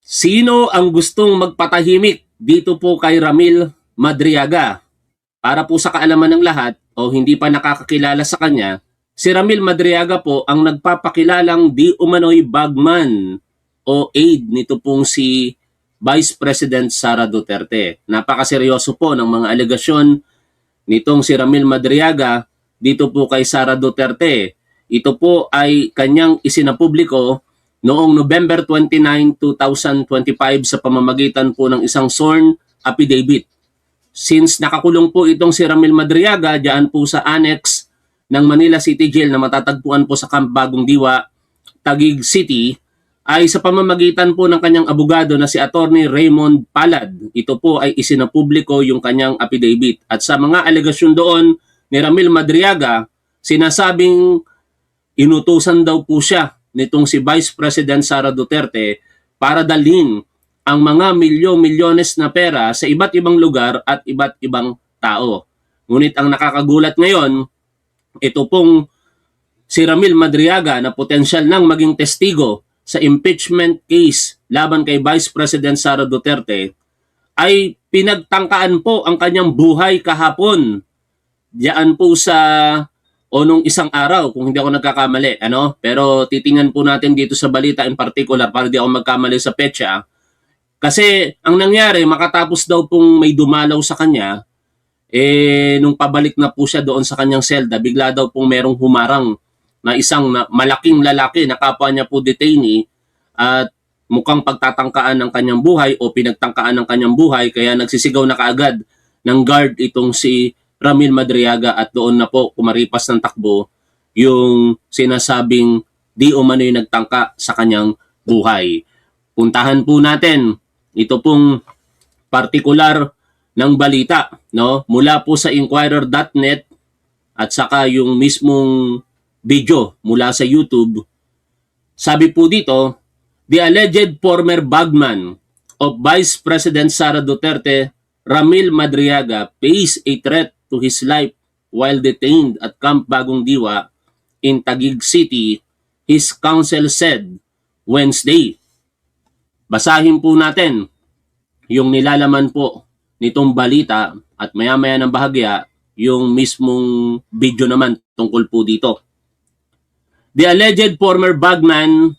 Sino ang gustong magpatahimik dito po kay Ramil Madriaga? Para po sa kaalaman ng lahat o hindi pa nakakakilala sa kanya, si Ramil Madriaga po ang nagpapakilalang di umano'y bagman o aide nito pong si Vice President Sara Duterte. Napakaseryoso po ng mga alegasyon nitong si Ramil Madriaga dito po kay Sara Duterte. Ito po ay kanyang isinapubliko noong November 29, 2025 sa pamamagitan po ng isang sworn affidavit. Since nakakulong po itong si Ramil Madriaga diyan po sa annex ng Manila City Jail na matatagpuan po sa Camp Bagong Diwa, Taguig City, ay sa pamamagitan po ng kanyang abogado na si Attorney Raymond Palad. Ito po ay isinapubliko yung kanyang affidavit. At sa mga alegasyon doon ni Ramil Madriaga, sinasabing inutusan daw po siya nitong si Vice President Sara Duterte para dalhin ang mga milyones na pera sa iba't ibang lugar at iba't ibang tao. Ngunit ang nakakagulat ngayon, ito pong si Ramil Madriaga na potensyal nang maging testigo sa impeachment case laban kay Vice President Sara Duterte ay pinagtangkaan po ang kanyang buhay kahapon. Diyan po sa nung isang araw kung hindi ako nagkakamali, Pero titingnan po natin dito sa balita in particular para di ako magkamali sa petsa. Kasi ang nangyari, makatapos daw pong may dumalaw sa kanya, nung pabalik na po siya doon sa kanyang selda, bigla daw pong merong humarang na isang malaking lalaki na kapwa niya po detainee at mukhang pagtatangkaan ng kanyang buhay o pinagtangkaan ng kanyang buhay kaya nagsisigaw na kaagad ng guard itong si Ramil Madriaga at doon na po kumaripas ng takbo yung sinasabing di umano'y nagtangka sa kanyang buhay. Puntahan po natin ito pong partikular ng balita, mula po sa Inquirer.net at saka yung mismong video mula sa YouTube. Sabi po dito, the alleged former bagman of Vice President Sara Duterte, Ramil Madriaga, pays a threat to his life while detained at Camp Bagong Diwa in Taguig City, his counsel said Wednesday. Basahin po natin yung nilalaman po nitong balita at maya-maya ng bahagya yung mismong video naman tungkol po dito. The alleged former bagman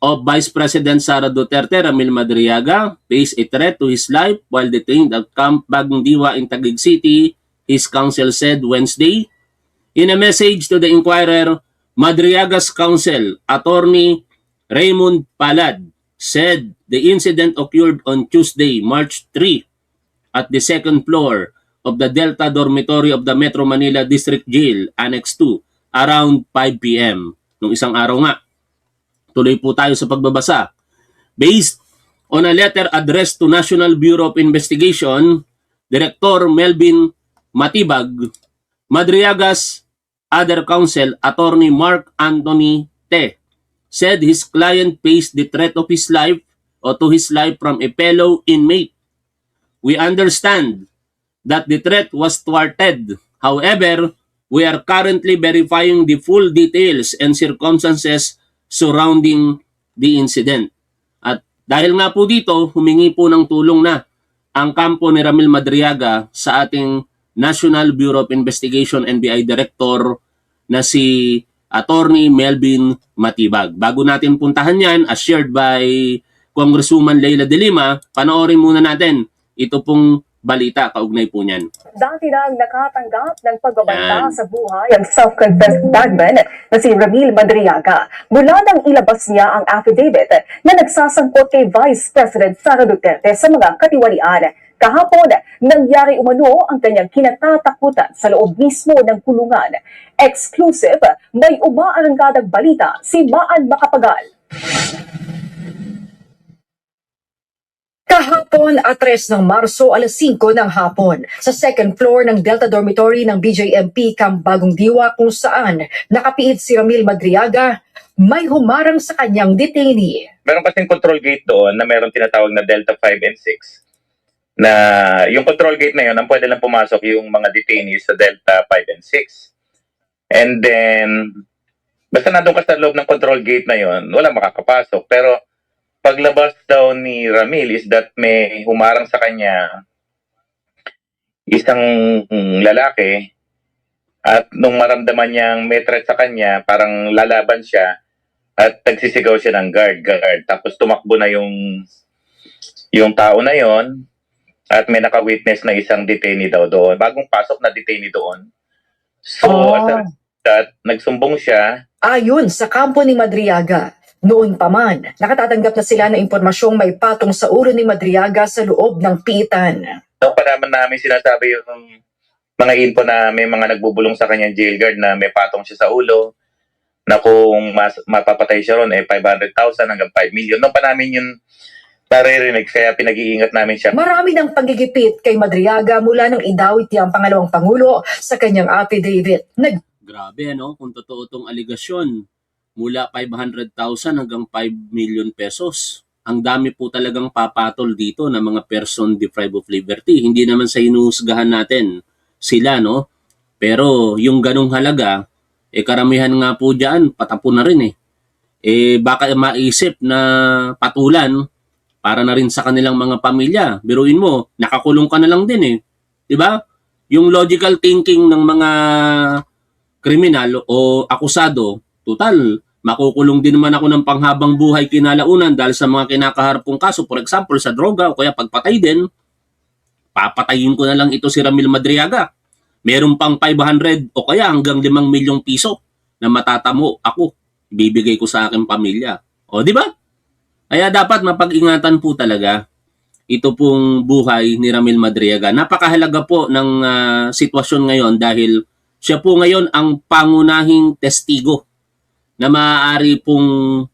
of Vice President Sara Duterte, Ramil Madriaga, faced a threat to his life while detained at Camp Bagong Diwa in Taguig City, his counsel said Wednesday. In a message to the Inquirer, Madriaga's counsel, Attorney Raymond Palad, said the incident occurred on Tuesday, March 3, at the second floor of the Delta Dormitory of the Metro Manila District Jail, Annex 2, around 5 p.m. Nung isang araw nga. Tuloy po tayo sa pagbabasa. Based on a letter addressed to National Bureau of Investigation, Director Melvin Matibag, Madriaga's other counsel, Attorney Mark Anthony Te, said his client faced the threat of his life or to his life from a fellow inmate. We understand that the threat was thwarted. However, we are currently verifying the full details and circumstances surrounding the incident. At dahil nga po dito, humingi po ng tulong na ang kampo ni Ramil Madriaga sa ating National Bureau of Investigation NBI Director na si Attorney Melvin Matibag. Bago natin puntahan yan, as shared by Congresswoman Leila De Lima, panoorin muna natin ito pong balita kaugnay po niyan. Dati nang nakatanggap ng pagbabanta sa buhay ang self-confessed bagman na si Ramil Madriaga. Mula nang ilabas niya ang affidavit na nagsasangkot kay Vice President Sara Duterte sa mga katiwalian. Kahapon, nangyari umano ang kanyang kinatatakutan sa loob mismo ng kulungan. Exclusive, may umaaranggadang balita si Maan Macapagal. Kahapon at 3 ng Marso, alas 5 ng hapon, sa second floor ng Delta Dormitory ng BJMP Camp Bagong Diwa kung saan nakapiit si Ramil Madriaga, may humarang sa kanyang detainee. Meron kasing control gate doon na meron tinatawag na Delta 5 and 6. Na yung control gate na yun, ang pwede lang pumasok yung mga detainees sa Delta 5 and 6. And then, basta nandun ka sa loob ng control gate na yun, wala makakapasok. Pero paglabas daw ni Ramil is that may humarang sa kanya isang lalaki at nung maramdaman niyang may threat sa kanya, parang lalaban siya at nagsisigaw siya ng guard. Tapos tumakbo na yung tao na yon at may naka-witness na isang detainee daw doon. Bagong pasok na detainee doon. So, as a result, nagsumbong siya. Ayon sa kampo ni Madriaga, noon pa man, nakatatanggap na sila ng impormasyong may patong sa ulo ni Madriaga sa loob ng piitan. Noong pa naman namin sinasabi yung mga info na may mga nagbubulong sa kanyang jail guard na may patong siya sa ulo, na kung mapapatay siya ron, 500,000 hanggang 5 million. Noong pa namin yun naririnig, kaya pinag-iingat namin siya. Marami ng panggigipit kay Madriaga mula nang idawit niyang pangalawang pangulo sa kanyang affidavit. Grabe, ano? Kung totoo itong aligasyon, mula 500,000 hanggang 5 million pesos. Ang dami po talagang papatol dito na mga person deprived of liberty. Hindi naman sa hinuhusgahan natin sila, no? Pero yung ganong halaga, karamihan nga po dyan, patapo na rin baka maisip na patulan para na rin sa kanilang mga pamilya. Biruin mo, nakakulong ka na lang din Di ba? Yung logical thinking ng mga kriminal o akusado, total, makukulong din naman ako ng panghabang buhay kinalaunan dahil sa mga kinakaharap kong kaso. For example, sa droga o kaya pagpatay din, papatayin ko na lang ito si Ramil Madriaga. Meron pang 500 o kaya hanggang 5 milyong piso na matatamo ako. Bibigay ko sa aking pamilya. O, di ba? Kaya dapat mapag-ingatan po talaga ito pong buhay ni Ramil Madriaga. Napakahalaga po ng sitwasyon ngayon dahil siya po ngayon ang pangunahing testigo na maaari pong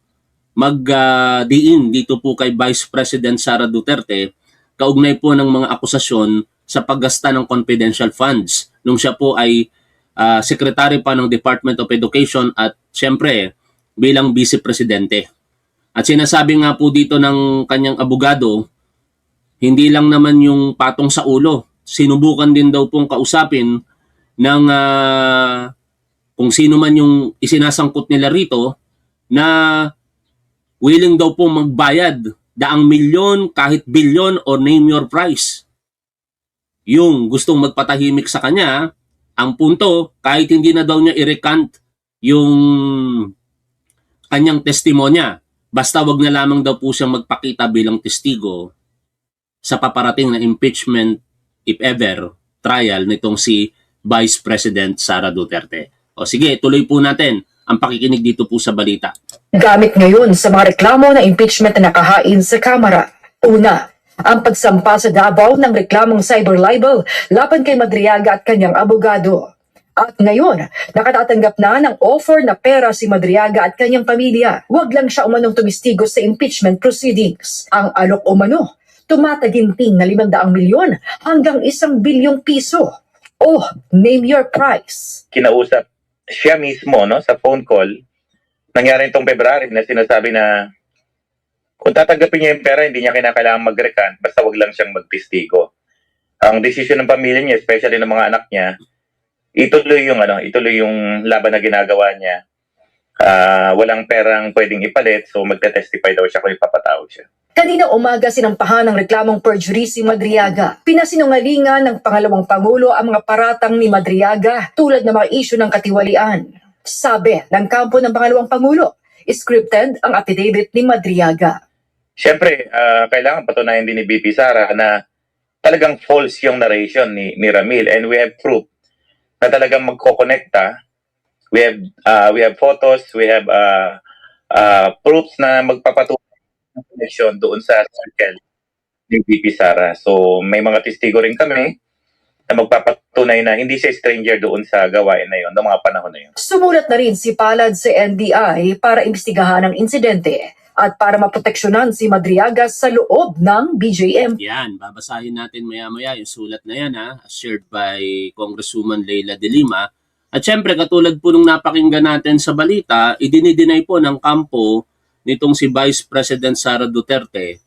magdiin dito po kay Vice President Sara Duterte kaugnay po ng mga akusasyon sa paggasta ng confidential funds nung siya po ay secretary pa ng Department of Education at siyempre bilang Vice Presidente. At sinasabi nga po dito ng kanyang abogado, hindi lang naman yung patong sa ulo, sinubukan din daw pong kausapin ng kung sino man yung isinasangkot nila rito na willing daw po magbayad daang milyon, kahit bilyon or name your price. Yung gustong magpatahimik sa kanya, ang punto, kahit hindi na daw niya i-recant yung kanyang testimonya, basta wag na lamang daw po siyang magpakita bilang testigo sa paparating na impeachment, if ever, trial nitong si Vice President Sara Duterte. O sige, tuloy po natin ang pakikinig dito po sa balita. Gamit ngayon sa mga reklamo na impeachment na nakahain sa Kamara. Una, ang pagsampa sa Davao ng reklamong cyber libel laban kay Madriaga at kanyang abogado. At ngayon, nakatatanggap na ng offer na pera si Madriaga at kanyang pamilya. Huwag lang siya umanong tumistigo sa impeachment proceedings. Ang alok umano, tumataginting na 500 milyon hanggang 1 bilyong piso. Oh, name your price. Kinausap siya mismo sa phone call. Nangyari itong February na sinasabi na kung tatanggapin niya yung pera, hindi niya kinakailangan mag-recant, basta wag lang siyang magtestigo. Ang desisyon ng pamilya niya, especially ng mga anak niya, ituloy yung laban na ginagawa niya. Walang perang pwedeng ipalit, so magte-testify daw siya kung ipapatawag siya. Kanina umaga sinampahan ng reklamong perjury si Madriaga. Pinasinungalingan ng pangalawang pangulo ang mga paratang ni Madriaga tulad ng mga isyu ng katiwalian. Sabi ng kampo ng pangalawang pangulo, scripted ang affidavit ni Madriaga. Siyempre, kailangan patunayan din ni BP Sara na talagang false yung narration ni Ramil, and we have proof na talagang magkokonekta. We have photos, we have proofs na magpapatunay ng connection doon sa circle ni BP Sara. So may mga testigo rin kami na magpapatunay na hindi siya stranger doon sa gawain na yon, noong mga panahon na yon. Sumulat na rin si Palad sa NBI para imbestigahan ang insidente at para maproteksyonan si Madriaga sa loob ng BJMP. Yan, babasahin natin maya-maya yung sulat na yan as shared by Congresswoman Leila De Lima. At syempre, katulad po nung napakinggan natin sa balita, idinideny po ng kampo nitong si Vice President Sara Duterte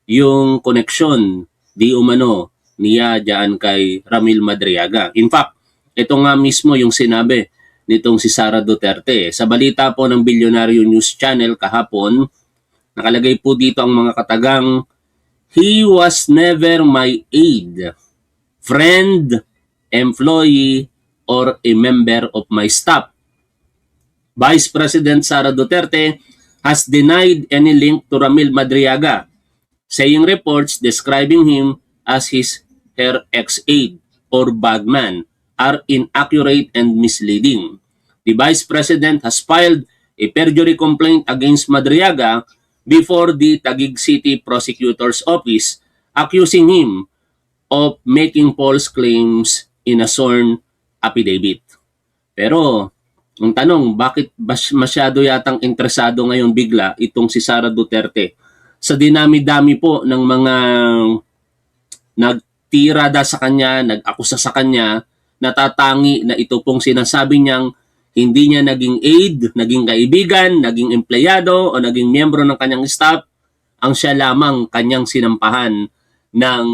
yung koneksyon di umano niya dyan kay Ramil Madriaga. In fact, ito nga mismo yung sinabi nitong si Sara Duterte. Sa balita po ng Bilyonaryo News Channel kahapon, Nakalagay po dito ang mga katagang, "He was never my aide, friend, employee, or a member of my staff." Vice President Sara Duterte has denied any link to Ramil Madriaga, saying reports describing him as her ex-aide or bagman are inaccurate and misleading. The Vice President has filed a perjury complaint against Madriaga before the Taguig City Prosecutor's Office, accusing him of making false claims in a sworn affidavit. Pero, ang tanong, bakit masyado yatang interesado ngayon bigla itong si Sara Duterte sa dinami-dami po ng mga nagtirada sa kanya, nag-akusa sa kanya, natatangi na ito pong sinasabi niyang hindi niya naging aide, naging kaibigan, naging empleyado o naging miyembro ng kanyang staff, ang siya lamang kanyang sinampahan ng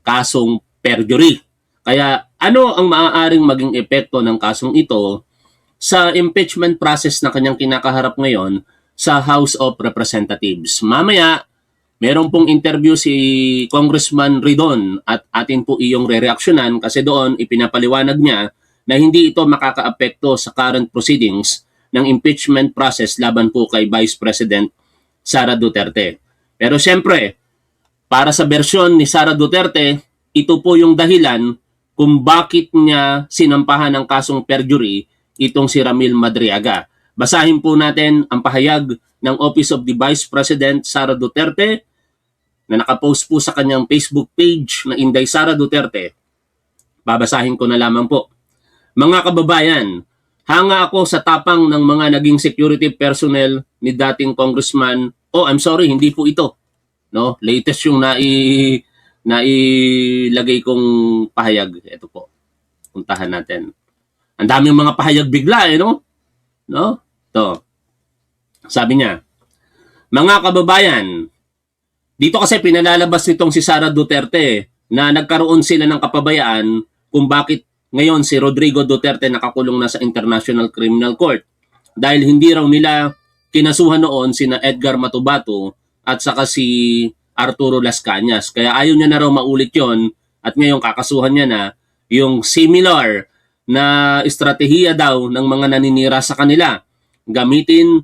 kasong perjury. Kaya ano ang maaaring maging epekto ng kasong ito sa impeachment process na kanyang kinakaharap ngayon sa House of Representatives? Mamaya, meron pong interview si Congressman Ridon at atin po iyong re-reaksyonan kasi doon ipinapaliwanag niya na hindi ito makakaapekto sa current proceedings ng impeachment process laban po kay Vice President Sara Duterte. Pero siyempre, para sa bersyon ni Sara Duterte, ito po yung dahilan kung bakit niya sinampahan ng kasong perjury itong si Ramil Madriaga. Basahin po natin ang pahayag ng Office of the Vice President Sara Duterte na nakapost po sa kanyang Facebook page na Inday Sara Duterte. Babasahin ko na lamang po. "Mga kababayan, hanga ako sa tapang ng mga naging security personnel ni dating Congressman." I'm sorry, hindi po ito. No, latest yung nailagay kong pahayag. Ito po. Puntahan natin. Ang daming mga pahayag bigla no? No? Ito. Sabi niya, "Mga kababayan, dito kasi pinalalabas nitong si Sara Duterte na nagkaroon sila ng kapabayaan kung bakit ngayon si Rodrigo Duterte nakakulong na sa International Criminal Court dahil hindi raw nila kinasuhan noon sina Edgar Matubato at saka si Arturo Las Cañas. Kaya ayaw niya na raw maulit yon at ngayon kakasuhan niya na yung similar na estratehiya daw ng mga naninira sa kanila. Gamitin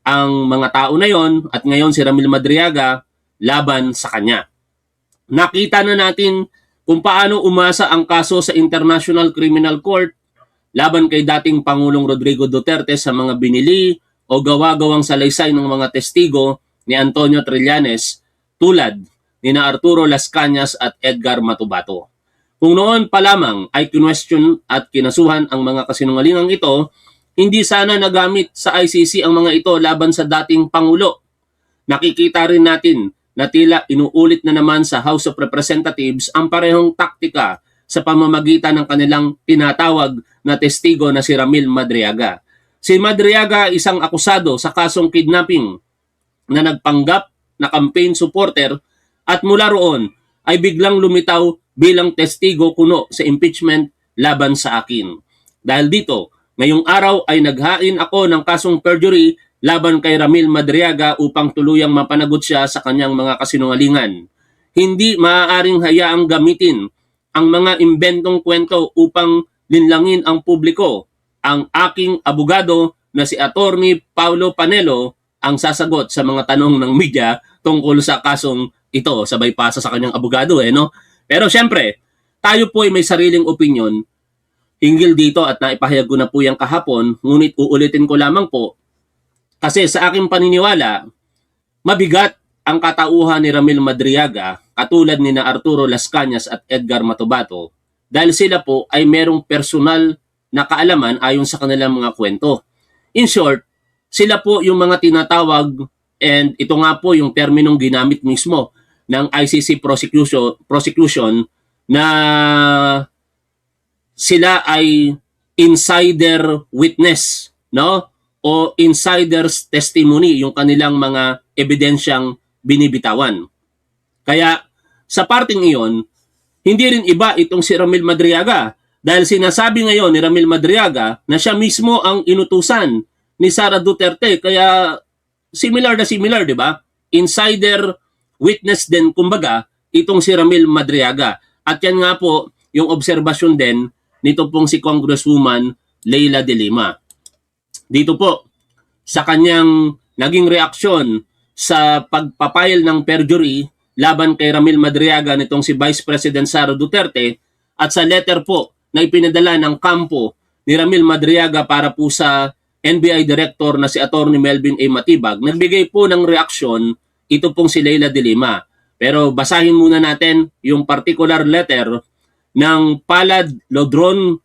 ang mga tao na yon at ngayon si Ramil Madriaga laban sa kanya. Nakita na natin kung paano umasa ang kaso sa International Criminal Court laban kay dating Pangulong Rodrigo Duterte sa mga binili o gawa-gawang salaysay ng mga testigo ni Antonio Trillanes tulad ni na Arturo Las Cañas at Edgar Matubato. Kung noon pa lamang ay kinwestiyon at kinasuhan ang mga kasinungalingang ito, hindi sana nagamit sa ICC ang mga ito laban sa dating Pangulo. Nakikita rin natin na tila inuulit na naman sa House of Representatives ang parehong taktika sa pamamagitan ng kanilang tinatawag na testigo na si Ramil Madriaga. Si Madriaga isang akusado sa kasong kidnapping na nagpanggap na campaign supporter at mula roon ay biglang lumitaw bilang testigo kuno sa impeachment laban sa akin. Dahil dito, ngayong araw ay naghain ako ng kasong perjury laban kay Ramil Madriaga upang tuluyang mapanagot siya sa kanyang mga kasinungalingan. Hindi maaaring hayaang gamitin ang mga imbentong kwento upang linlangin ang publiko. Ang aking abogado na si Attorney Paulo Panelo ang sasagot sa mga tanong ng media tungkol sa kasong ito. Sabay pasa sa kanyang abogado no? Pero syempre, tayo po ay may sariling opinion hinggil dito at naipahayag ko na po yan kahapon, ngunit uulitin ko lamang po kasi sa aking paniniwala, mabigat ang katauhan ni Ramil Madriaga katulad ni na Arturo Las Cañas at Edgar Matubato dahil sila po ay merong personal na kaalaman ayon sa kanilang mga kwento. In short, sila po yung mga tinatawag and ito nga po yung terminong ginamit mismo ng ICC prosecution na sila ay insider witness, no? O insider's testimony, yung kanilang mga ebidensyang binibitawan. Kaya sa parting iyon, hindi rin iba itong si Ramil Madriaga dahil sinasabi ngayon ni Ramil Madriaga na siya mismo ang inutusan ni Sara Duterte. Kaya similar na similar, di ba? insider witness din kumbaga itong si Ramil Madriaga. At yan nga po yung obserbasyon din nito pong si Congresswoman Leila de Lima. Dito po sa kanyang naging reaksyon sa pagpapile ng perjury laban kay Ramil Madriaga nitong si Vice President Sara Duterte at sa letter po na ipinadala ng kampo ni Ramil Madriaga para po sa NBI Director na si Attorney Melvin A. Matibag, nagbigay po ng reaksyon ito pong si Leila de Lima. Pero basahin muna natin yung particular letter ng Palad Lodron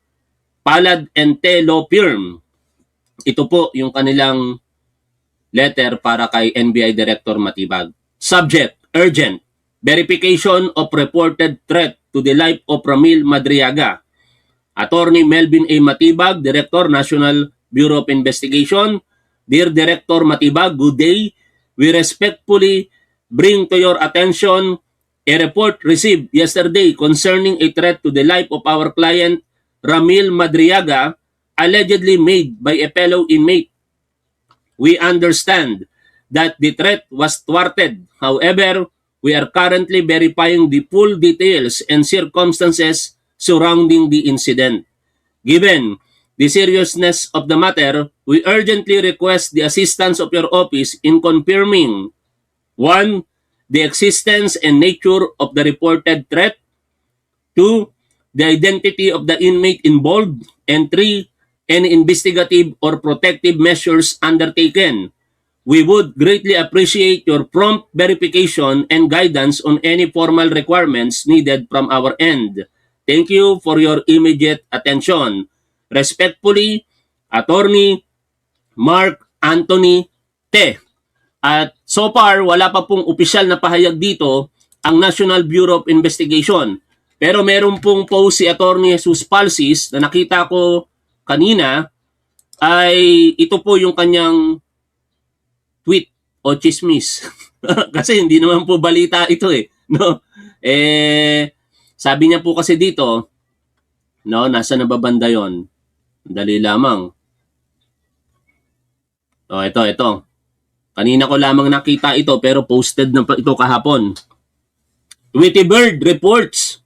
Palad Ente Law Firm. Ito po yung kanilang letter para kay NBI Director Matibag. Subject, urgent, verification of reported threat to the life of Ramil Madriaga. Attorney Melvin A. Matibag, Director, National Bureau of Investigation. Dear Director Matibag, good day. We respectfully bring to your attention a report received yesterday concerning a threat to the life of our client Ramil Madriaga allegedly made by a fellow inmate. We understand that the threat was thwarted. However, we are currently verifying the full details and circumstances surrounding the incident. Given the seriousness of the matter, we urgently request the assistance of your office in confirming 1. The existence and nature of the reported threat. 2. The identity of the inmate involved. And 3. Any investigative or protective measures undertaken. We would greatly appreciate your prompt verification and guidance on any formal requirements needed from our end. Thank you for your immediate attention. Respectfully, Attorney Mark Anthony Te. At so far, wala pa pong opisyal na pahayag dito ang National Bureau of Investigation. Pero meron pong post si Attorney Jesus Palsis na nakita ko kanina, ay ito po yung kanyang tweet o chismis. Kasi hindi naman po balita ito eh. No? Sabi niya po kasi dito, no, nasa nababanda yon. Dali lamang. Ito. Kanina ko lamang nakita ito pero posted na ito kahapon. Tweety Bird reports.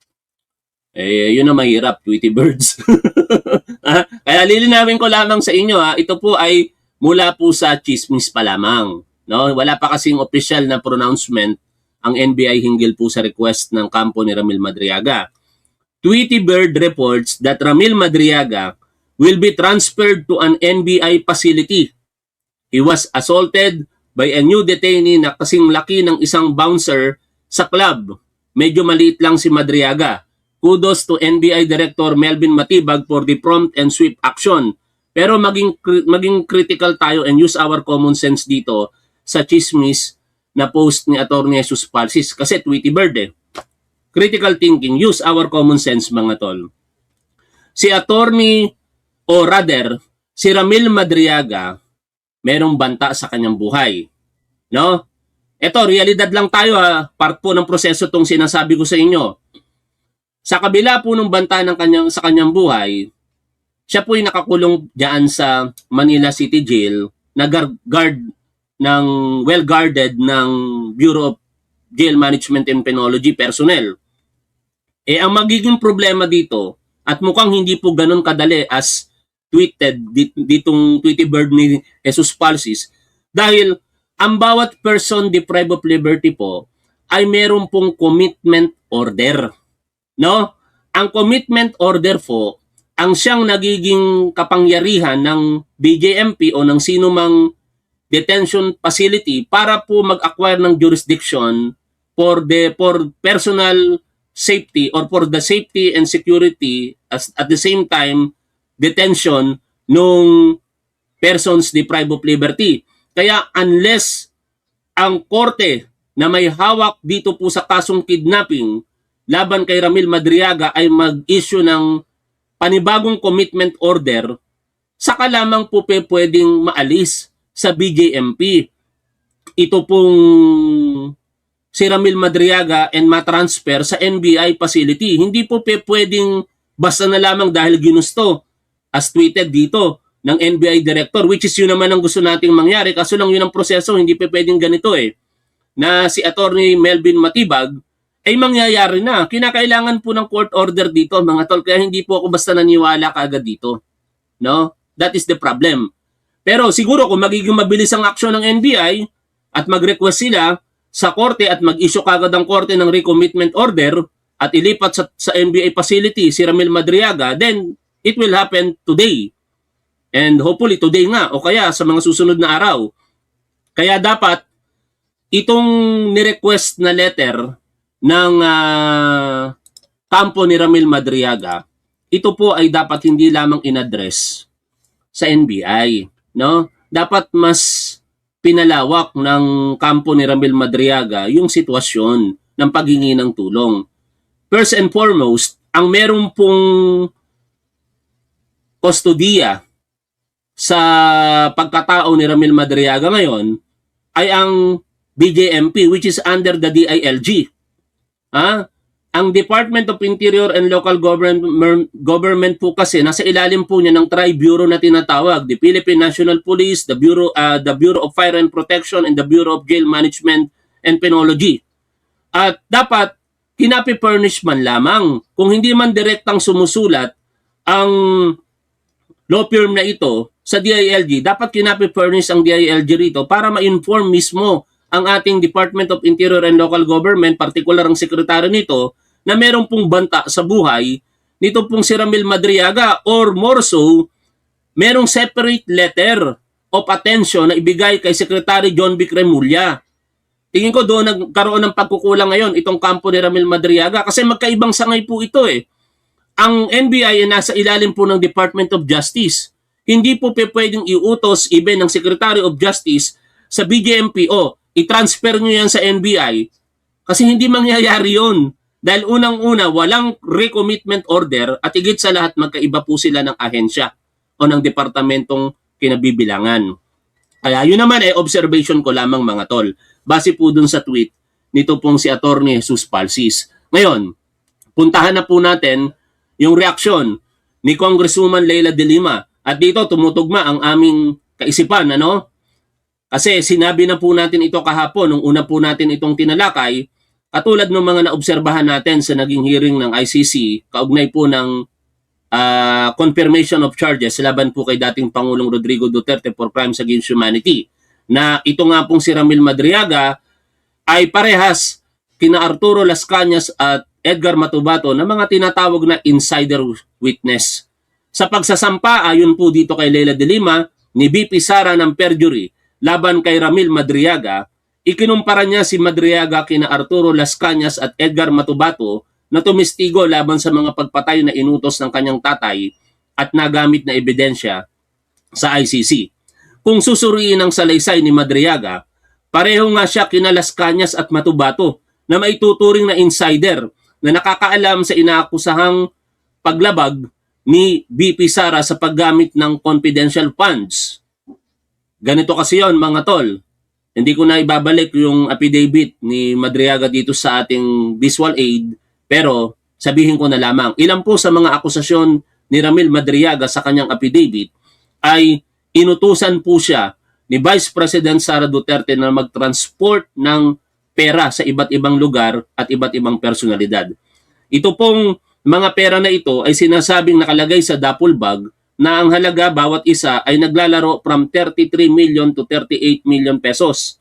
Yun na mahirap, Tweety Birds. Kaya lilinawin ko lamang sa inyo, ito po ay mula po sa chismis pa lamang. No? Wala pa kasing official na pronouncement ang NBI hinggil po sa request ng kampo ni Ramil Madriaga. Tweety Bird reports that Ramil Madriaga will be transferred to an NBI facility. He was assaulted by a new detainee na kasing laki ng isang bouncer sa club. Medyo maliit lang si Madriaga. Kudos to NBI Director Melvin Matibag for the prompt and swift action. Pero maging critical tayo and use our common sense dito sa chismis na post ni Attorney Jesus Palsis. Kasi Tweety Bird Critical thinking, use our common sense mga tol. Si Attorney, o rather, si Ramil Madriaga, merong banta sa kanyang buhay. No? Ito, realidad lang tayo part po ng proseso itong sinasabi ko sa inyo. Sa kabila po ng banta sa kanyang buhay, siya po ay nakakulong diyan sa Manila City Jail na well-guarded ng Bureau of Jail Management and Penology personnel. Ang magiging problema dito, at mukhang hindi po ganun kadali as tweeted ditong Tweety Bird ni Jesus Palsis, dahil ang bawat person deprived of liberty po ay meron pong commitment order. No? Ang commitment order po, ang siyang nagiging kapangyarihan ng BJMP o ng sino mang detention facility para po mag-acquire ng jurisdiction for personal safety or for the safety and security at the same time detention nung persons deprived of liberty. Kaya unless ang korte na may hawak dito po sa kasong kidnapping laban kay Ramil Madriaga ay mag-issue ng panibagong commitment order, saka lamang po pwedeng maalis sa BJMP ito pong si Ramil Madriaga and matransfer sa NBI facility. Hindi po pwedeng basta na lamang dahil ginusto as tweeted dito ng NBI Director, which is yun naman ang gusto nating mangyari. Kaso lang yun ang proseso, hindi pwedeng ganito na si Attorney Melvin Matibag, ay mangyayari na. Kinakailangan po ng court order dito, mga tol. Kaya hindi po ako basta naniwala kaagad dito. No? That is the problem. Pero siguro kung magiging mabilis ang aksyon ng NBI at mag-request sila sa korte at mag-issue kagad ang korte ng recommitment order at ilipat sa NBI facility si Ramil Madriaga, then it will happen today. And hopefully today nga o kaya sa mga susunod na araw. Kaya dapat itong ni-request na letter ng kampo ni Ramil Madriaga, ito po ay dapat hindi lamang in-address sa NBI, no? Dapat mas pinalawak ng kampo ni Ramil Madriaga yung sitwasyon ng paghingi ng tulong. First and foremost, ang meron pong kustodiya sa pagkatao ni Ramil Madriaga ngayon ay ang BJMP, which is under the DILG. Ang Department of Interior and Local Government po kasi nasa ilalim po niya ng tri-bureau na tinatawag, the Philippine National Police, the Bureau of Fire and Protection, and the Bureau of Jail Management and Penology. At dapat kinapi-furnish man lamang, kung hindi man direktang sumusulat ang law firm na ito sa DILG, dapat kinapi-furnish ang DILG rito para ma-inform mismo ang ating Department of Interior and Local Government, particular ang sekretary nito, na meron pong banta sa buhay nito pong si Ramil Madriaga, or more so, merong separate letter of attention na ibigay kay Secretary John B. Cremulya. Tingin ko doon nagkaroon ng pagkukulang ngayon itong kampo ni Ramil Madriaga kasi magkaibang sangay po ito eh. Ang NBI ay nasa ilalim po ng Department of Justice. Hindi po pwedeng iutos even ng Secretary of Justice sa BJMP, i-transfer nyo yan sa NBI kasi hindi mangyayari yun. Dahil unang-una, walang recommitment order at higit sa lahat magkaiba po sila ng ahensya o ng departamentong kinabibilangan. Kaya yun naman observation ko lamang mga tol. Base po dun sa tweet nito pong si Attorney Jesus Palsis. Ngayon, puntahan na po natin yung reaksyon ni Congresswoman Leila de Lima. At dito tumutugma ang aming kaisipan, ano? Kasi sinabi na po natin ito kahapon nung una po natin itong tinalakay. Katulad ng mga naobserbahan natin sa naging hearing ng ICC, kaugnay po ng confirmation of charges laban po kay dating Pangulong Rodrigo Duterte for crimes against humanity, na ito nga pong si Ramil Madriaga ay parehas kina Arturo Las Cañas at Edgar Matubato na mga tinatawag na insider witness. Sa pagsasampa, ayon po dito kay Leila de Lima, ni VP Sara ng perjury laban kay Ramil Madriaga, ikinumpara niya si Madriaga kina Arturo Las Cañas at Edgar Matubato na tumistigo laban sa mga pagpatay na inutos ng kanyang tatay at nagamit na ebidensya sa ICC. Kung susuriin ang salaysay ni Madriaga, pareho nga siya kina Las Cañas at Matubato na maituturing na insider na nakakaalam sa inaakusahang paglabag ni VP Sara sa paggamit ng confidential funds. Ganito kasi yon mga tol. Hindi ko na ibabalik yung affidavit ni Madriaga dito sa ating visual aid, pero sabihin ko na lamang, ilan po sa mga akusasyon ni Ramil Madriaga sa kanyang affidavit ay inutusan po siya ni Vice President Sara Duterte na mag-transport ng pera sa iba't ibang lugar at iba't ibang personalidad. Ito pong mga pera na ito ay sinasabing nakalagay sa duffel bag na ang halaga bawat isa ay naglalaro from 33 million to 38 million pesos.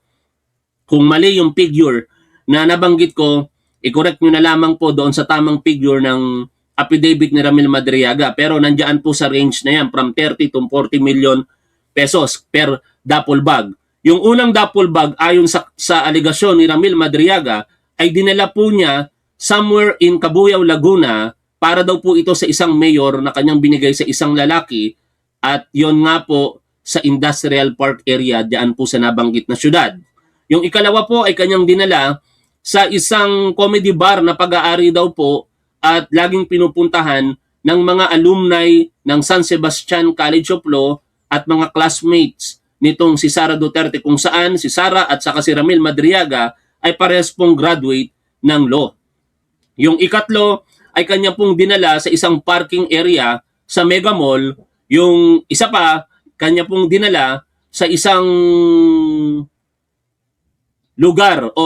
Kung mali yung figure na nabanggit ko, i-correct nyo na lamang po doon sa tamang figure ng affidavit ni Ramil Madriaga. Pero nandiyan po sa range na yan from 30 to 40 million pesos per duffel bag. Yung unang duffel bag ayon sa aligasyon ni Ramil Madriaga ay dinala po niya somewhere in Cabuyao, Laguna, para daw po ito sa isang mayor na kanyang binigay sa isang lalaki, at yon nga po sa Industrial Park area diyan po sa nabanggit na syudad. Yung ikalawa po ay kanyang dinala sa isang comedy bar na pag-aari daw po at laging pinupuntahan ng mga alumni ng San Sebastian College of Law at mga classmates nitong si Sara Duterte, kung saan si Sara at saka si Ramil Madriaga ay parehas pong graduate ng law. Yung ikatlo ay kanya pong dinala sa isang parking area sa Mega Mall. Yung isa pa, kanya pong dinala sa isang lugar o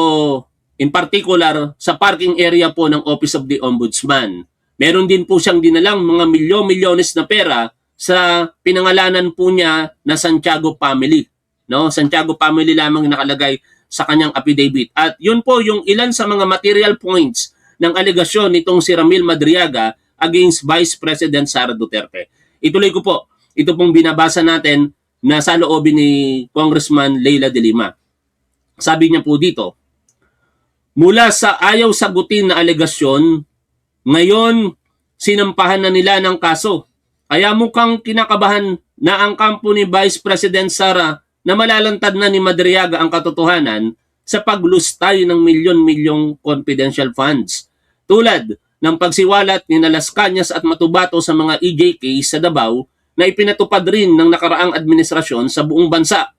in particular sa parking area po ng Office of the Ombudsman. Meron din po siyang dinalang mga milyon-milyones na pera sa pinangalanan po niya na Santiago family. No? Santiago family lamang nakalagay sa kanyang affidavit. At yun po yung ilan sa mga material points ng alegasyon nitong si Ramil Madriaga against Vice President Sara Duterte. Ituloy ko po. Ito pong binabasa natin na sa loobin ni Congressman Leila de Lima. Sabi niya po dito, mula sa ayaw sagutin na alegasyon, ngayon sinampahan na nila ng kaso. Kaya mukhang kinakabahan na ang kampo ni Vice President Sara na malalantad na ni Madriaga ang katotohanan sa paglustay ng milyon-milyong confidential funds. Tulad ng pagsiwalat ni Las Cañas at Matubato sa mga EJK sa Davao na ipinatupad rin ng nakaraang administrasyon sa buong bansa.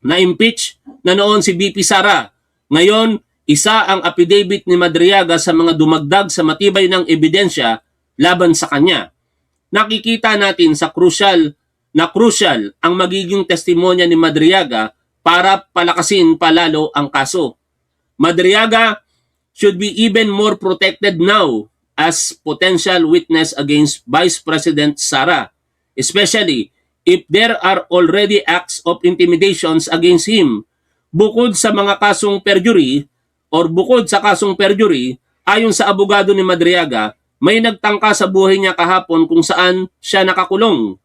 Na-impeach na noon si BP Sara. Ngayon, isa ang affidavit ni Madriaga sa mga dumagdag sa matibay ng ebidensya laban sa kanya. Nakikita natin sa crucial ang magiging testimonya ni Madriaga para palakasin palalo ang kaso. Madriaga should be even more protected now as potential witness against Vice President Sara, especially if there are already acts of intimidations against him. Bukod sa kasong perjury, ayon sa abogado ni Madriaga, may nagtangka sa buhay niya kahapon kung saan siya nakakulong.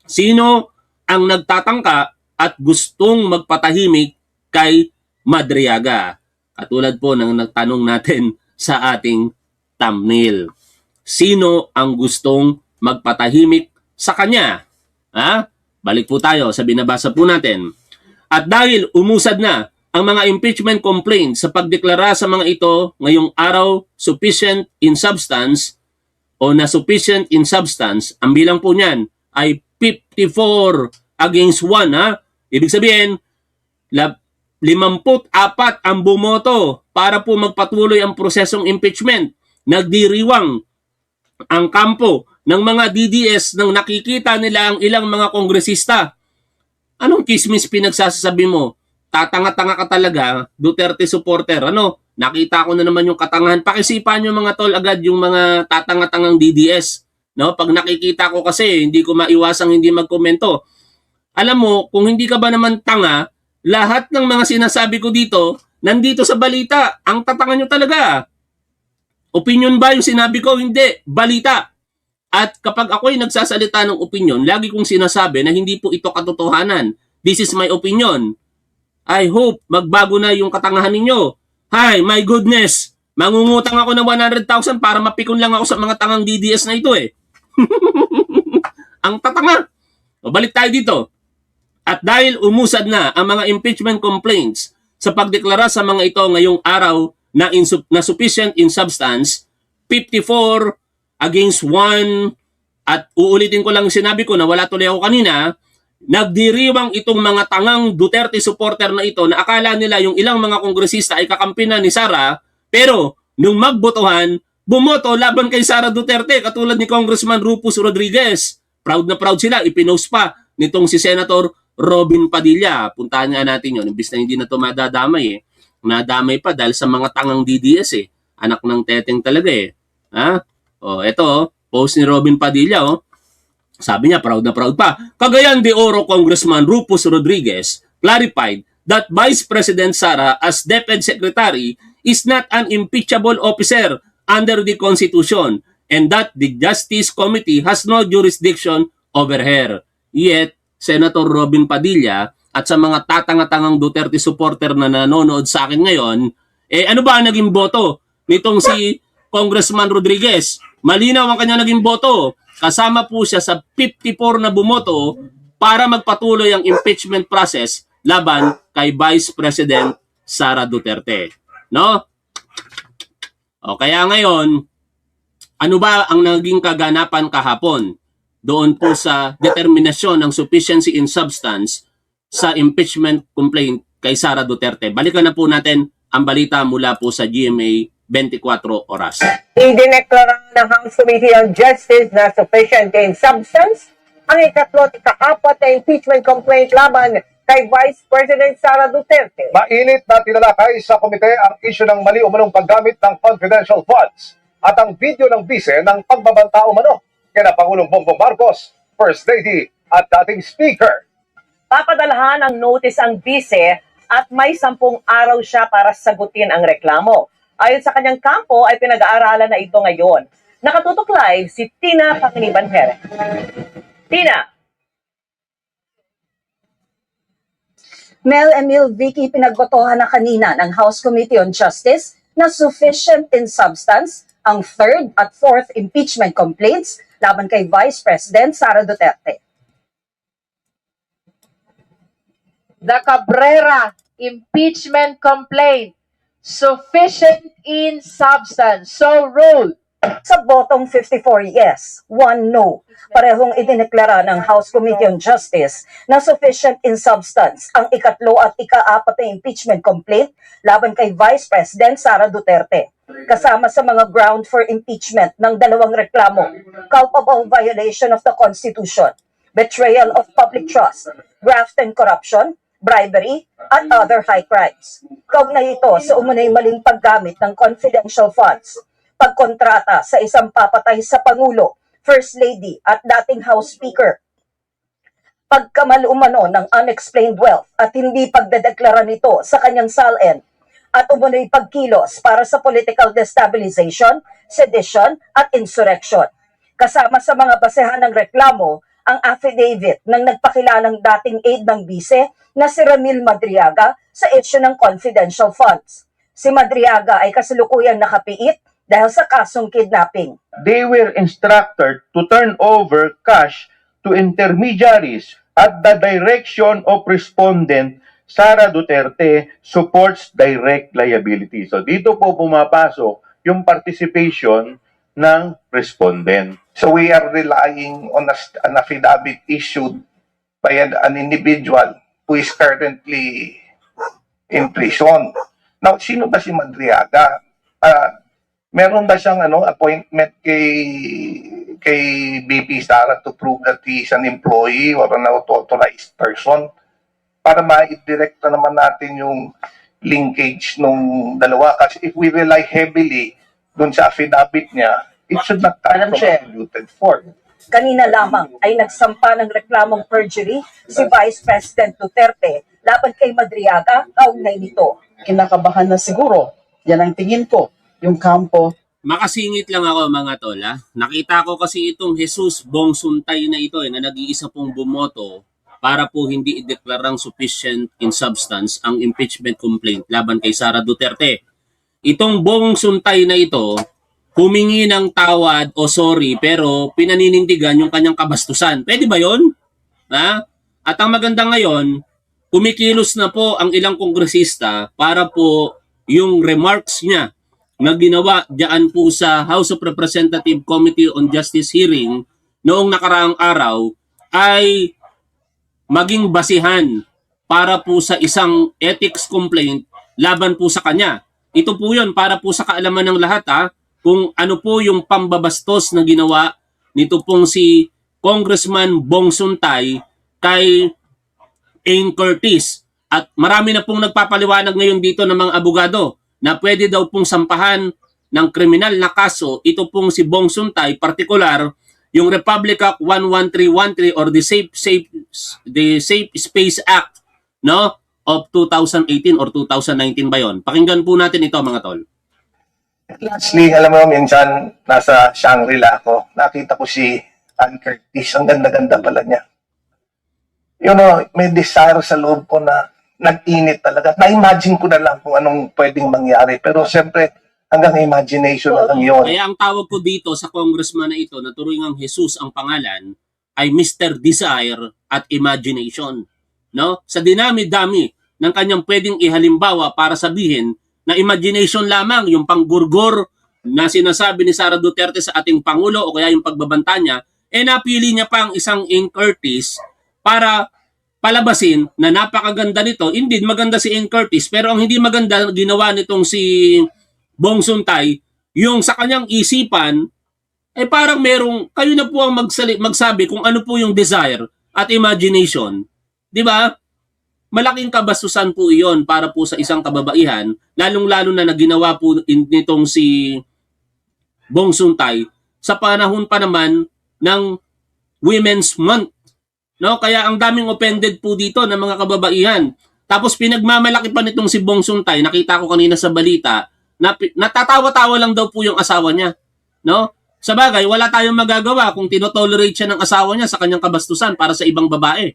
Sino ang nagtatangka at gustong magpatahimik kay Madriaga? Katulad po ng nagtanong natin sa ating thumbnail. Sino ang gustong magpatahimik sa kanya? Balik po tayo sa binabasa po natin. At dahil umusad na ang mga impeachment complaints sa pagdeklara sa mga ito ngayong araw sufficient in substance o na sufficient in substance, ang bilang po niyan ay 54 against 1. Ibig sabihin, 54 ang bumoto para po magpatuloy ang prosesong impeachment. Nagdiriwang ang kampo ng mga DDS nang nakikita nila ang ilang mga kongresista. Anong kismis pinagsasabi mo? Tatanga-tanga ka talaga, Duterte supporter. Nakita ko na naman yung katangahan. Pakisipan nyo mga tol agad yung mga tatanga-tangang DDS. No? Pag nakikita ko kasi, hindi ko maiwasang hindi magkomento. Alam mo, kung hindi ka ba naman tanga, lahat ng mga sinasabi ko dito, nandito sa balita. Ang tatanga nyo talaga. Opinion ba yung sinabi ko? Hindi. Balita. At kapag ako'y nagsasalita ng opinion, lagi kong sinasabi na hindi po ito katotohanan. This is my opinion. I hope magbago na yung katangahan ninyo. Hi, my goodness. Mangungutang ako ng 100,000 para mapikon lang ako sa mga tangang DDS na ito eh. Ang tatanga. Balik tayo dito. At dahil umusad na ang mga impeachment complaints sa pagdeklara sa mga ito ngayong araw na sufficient in substance, 54 against 1, at uulitin ko lang sinabi ko na wala tuloy ako kanina, nagdiriwang itong mga tangang Duterte supporter na ito na akala nila yung ilang mga kongresista ay kakampi na ni Sara, pero nung magbotohan, bumoto laban kay Sara Duterte katulad ni Congressman Rufus Rodriguez. Proud na proud sila, ipinost pa nitong si Senator Robin Padilla. Puntahan nga natin yun, imbis na hindi na ito madadamay eh. Nadamay pa dahil sa mga tangang DDS eh. Anak ng teteng talaga eh. Eto, post ni Robin Padilla Sabi niya, proud na proud pa. Cagayan de Oro Congressman Rufus Rodriguez clarified that Vice President Sara as DepEd Secretary is not an impeachable officer under the Constitution and that the Justice Committee has no jurisdiction over her. Yet, Senator Robin Padilla at sa mga tatanga-tangang Duterte supporter na nanonood sa akin ngayon, ano ba ang naging boto nitong si Congressman Rodriguez? Malinaw ang kanya naging boto. Kasama po siya sa 54 na bumoto para magpatuloy ang impeachment process laban kay Vice President Sara Duterte. No? Kaya ngayon, ano ba ang naging kaganapan kahapon doon po sa determinasyon ng sufficiency in substance sa impeachment complaint kay Sara Duterte? Balikan na po natin ang balita mula po sa GMA 24 Oras. Idineklara ng House Committee on Justice na sufficient in substance ang ikatlo at ikaapat na impeachment complaint laban kay Vice President Sara Duterte. Mainit na tinalakay sa komite ang isyu ng mali umanong paggamit ng confidential funds at ang video ng bise ng pagbabanta umano kina Pangulong Bongbong Marcos, First Lady at dating Speaker. Papadalahan ng notice ang bise at may 10 araw siya para sagutin ang reklamo. Ayon sa kanyang kampo ay pinag-aaralan na ito ngayon. Nakatutok live si Tina Panginiban Perez. Tina. Mel Emil Vicky, pinagbotohan na kanina ng House Committee on Justice na sufficient in substance ang third at fourth impeachment complaints laban kay Vice President Sara Duterte. The Cabrera impeachment complaint sufficient in substance. So ruled. Sa botong 54 yes, 1 no, parehong idineklara ng House Committee on Justice na sufficient in substance ang ikatlo at ika-apat na impeachment complaint laban kay Vice President Sara Duterte. Kasama sa mga ground for impeachment ng dalawang reklamo, culpable violation of the Constitution, betrayal of public trust, graft and corruption, bribery, at other high crimes. Kaugnay ito sa umunay maling paggamit ng confidential funds, pagkontrata sa isang papatay sa Pangulo, First Lady at dating House Speaker, pagkamalumano ng unexplained wealth at hindi pagdedeklara nito sa kanyang SALN, at umunoy pagkilos para sa political destabilization, sedition at insurrection. Kasama sa mga basehan ng reklamo ang affidavit ng nagpakilalang dating aide ng bise na si Ramil Madriaga sa issue ng confidential funds. Si Madriaga ay kasalukuyang nakapiit dahil sa kasong kidnapping. They were instructed to turn over cash to intermediaries at the direction of respondent Sara Duterte supports direct liability. So dito po pumapasok yung participation ng respondent. So we are relying on an affidavit issued by an individual who is currently in prison. Now, sino ba si Madriaga? Meron ba siyang appointment kay BP Sara to prove that he is an employee or an authorized person para ma-direkta naman natin yung linkage nung dalawa? Kasi if we rely heavily dun sa affidavit niya, it should not come from a polluted form. Kanina lamang ay nagsampa ng reklamong perjury si Vice President Duterte laban kay Madriaga kaugnay nito. Kinakabahan na siguro. Yan ang tingin ko. Yung kampo. Makasingit lang ako mga tol. Nakita ko kasi itong Jesus Bong Suntay na ito na nag-iisa pong bumoto para po hindi ideklarang sufficient in substance ang impeachment complaint laban kay Sara Duterte. Itong Bong Suntay na ito, humingi ng tawad o sorry pero pinaninindigan yung kanyang kabastusan. Pwede ba yun? At ang maganda ngayon, kumikilos na po ang ilang kongresista para po yung remarks niya na ginawa diyan po sa House of Representatives Committee on Justice hearing noong nakaraang araw ay maging basihan para po sa isang ethics complaint laban po sa kanya. Ito po yun para po sa kaalaman ng lahat kung ano po yung pambabastos na ginawa nito pong si Congressman Bong Suntay kay Ain Curtis. At marami na pong nagpapaliwanag ngayon dito ng mga abogado na pwede daw pong sampahan ng kriminal na kaso ito pong si Bong Suntay, particular yung Republic Act 11313 or the Safe Space Act of 2018 or 2019 ba yon? Pakinggan po natin ito mga tol. Lastly, alam mo, minsan nasa Shangri-La ako, nakita ko si Ann Curtis. Ang ganda-ganda pala niya. May desire sa loob ko na nag-init talaga. Na-imagine ko na lang kung anong pwedeng mangyari. Pero siyempre, hanggang imagination na lang yun. Kaya ang tawag ko dito sa congressman na ito na turingang Jesus ang pangalan ay Mr. Desire at Imagination. Sa dinami-dami ng kanyang pwedeng ihalimbawa para sabihin na imagination lamang yung panggurgor na sinasabi ni Sara Duterte sa ating Pangulo o kaya yung pagbabanta niya, napili niya pa ang isang Ain Curtis para palabasin na napakaganda nito. Indeed, maganda si Ain Curtis, pero ang hindi maganda ginawa nitong si Bong Suntay, yung sa kanyang isipan, parang kayo na po ang magsabi kung ano po yung desire at imagination. Di ba? malaking kabastusan po iyon para po sa isang kababaihan, lalong-lalo na naginawa po nitong si Bong Suntay sa panahon pa naman ng Women's Month. No, kaya ang daming offended po dito ng mga kababaihan. Tapos pinagmamalaki pa nitong si Bong Suntay, nakita ko kanina sa balita, na natatawa-tawa lang daw po yung asawa niya. No? Sa bagay, wala tayong magagawa kung tinotolerate siya ng asawa niya sa kanyang kabastusan para sa ibang babae.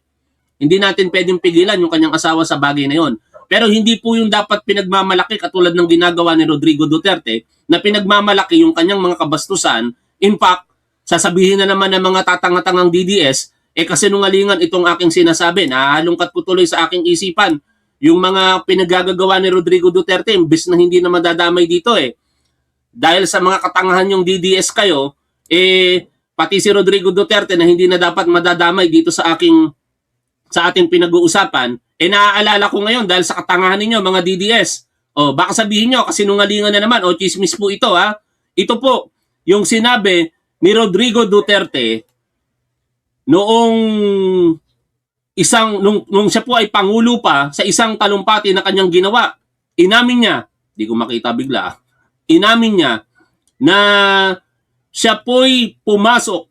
Hindi natin pwedeng pigilan yung kanyang asawa sa bagay na yon. Pero hindi po yung dapat pinagmamalaki katulad ng ginagawa ni Rodrigo Duterte na pinagmamalaki yung kanyang mga kabastusan. In fact, sasabihin na naman ng mga tatanga-tangang DDS, kasinungalingan itong aking sinasabi. Nahalungkat ko tuloy sa aking isipan yung mga pinagagagawa ni Rodrigo Duterte, imbes na hindi na madadamay dito Dahil sa mga katangahan yung DDS kayo, pati si Rodrigo Duterte na hindi na dapat madadamay dito sa ating pinag-uusapan, naaalala ko ngayon dahil sa katangahan ninyo mga DDS. Baka sabihin nyo, kasinungalingan na naman, chismis po ito Ito po, yung sinabi ni Rodrigo Duterte noong nung siya po ay pangulo pa sa isang talumpati na kanyang ginawa. Inamin niya, di ko makita bigla, inamin niya na siya po'y pumasok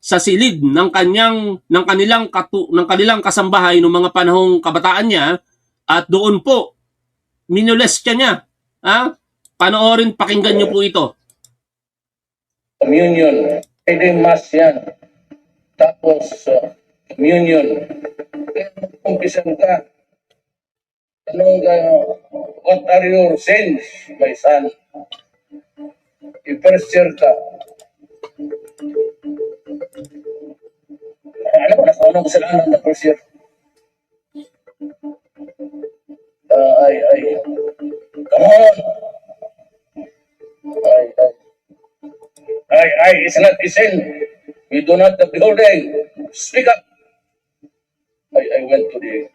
sa silid ng kanilang kasambahay noong mga panahong kabataan niya at doon po minolestya niya. Panoorin, pakinggan niyo po ito. Communion, pwede mass yan. Tapos, communion. Kumpisan ka. What are your sins, my son? I-first year ka. Alam mo, nasa unang kasalanan na first year. Come on. It's not a sin. We do not have the whole day. Speak up. I went to the...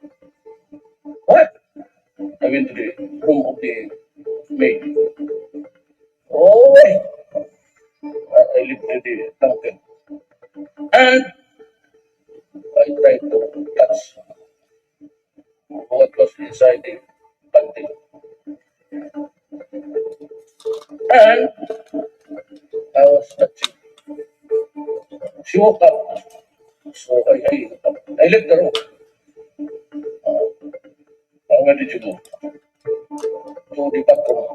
What? I went to the room of the maid. Oh, I lifted the tanker. And I tried to touch what was inside the panty. And I was touching. She woke up. So I left the room. Where did you go? To the bathroom.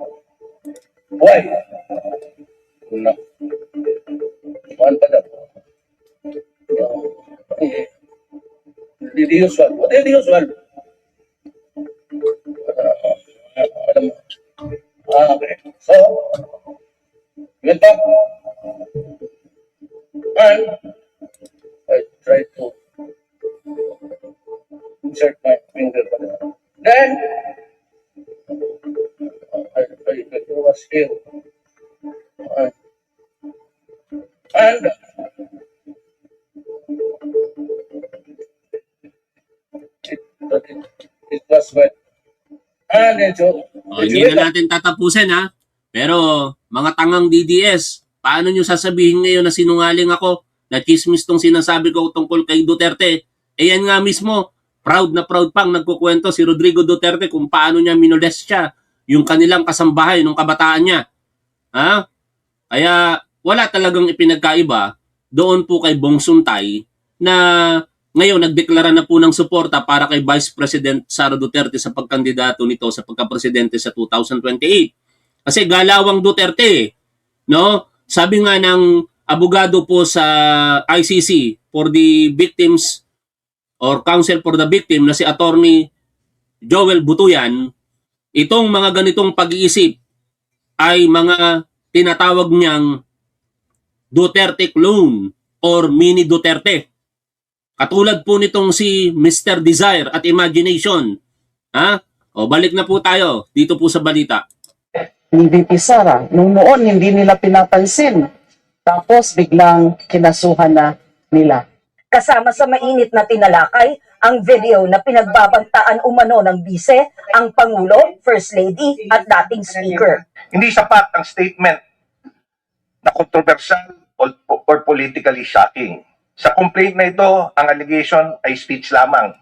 Why? No. One pa the usual. What is the usual? Okay. So, went up. And I tried to insert my finger. Then, I was here. And it was wet. And hindi na natin tatapusin Pero mga tangang DDS, paano nyo sasabihin ngayon na sinungaling ako, na chismis tong sinasabi ko tungkol kay Duterte? Yan nga mismo, proud na proud pang nagkukwento si Rodrigo Duterte kung paano niya minolestya yung kanilang kasambahay nung kabataan niya. Kaya wala talagang ipinagkaiba doon po kay Bong Suntay na ngayon nagdeklara na po ng suporta para kay Vice President Sara Duterte sa pagkandidato nito sa pagkapresidente sa 2028. Kasi galawang Duterte, no? Sabi nga ng abogado po sa ICC for the victims or Counsel for the Victim na si Attorney Joel Butuyan, itong mga ganitong pag-iisip ay mga tinatawag niyang Duterte clone or mini Duterte. Katulad po nitong si Mr. Desire at Imagination. Balik na po tayo dito po sa balita. Ni VP Sara, nung noon hindi nila pinapansin. Tapos biglang kinasuhan na nila. Kasama sa mainit na tinalakay ang video na pinagbabantaan umano ng bise, ang Pangulo, First Lady at dating Speaker. Hindi sapat ang statement na controversial or politically shocking. Sa complaint na ito, ang allegation ay speech lamang.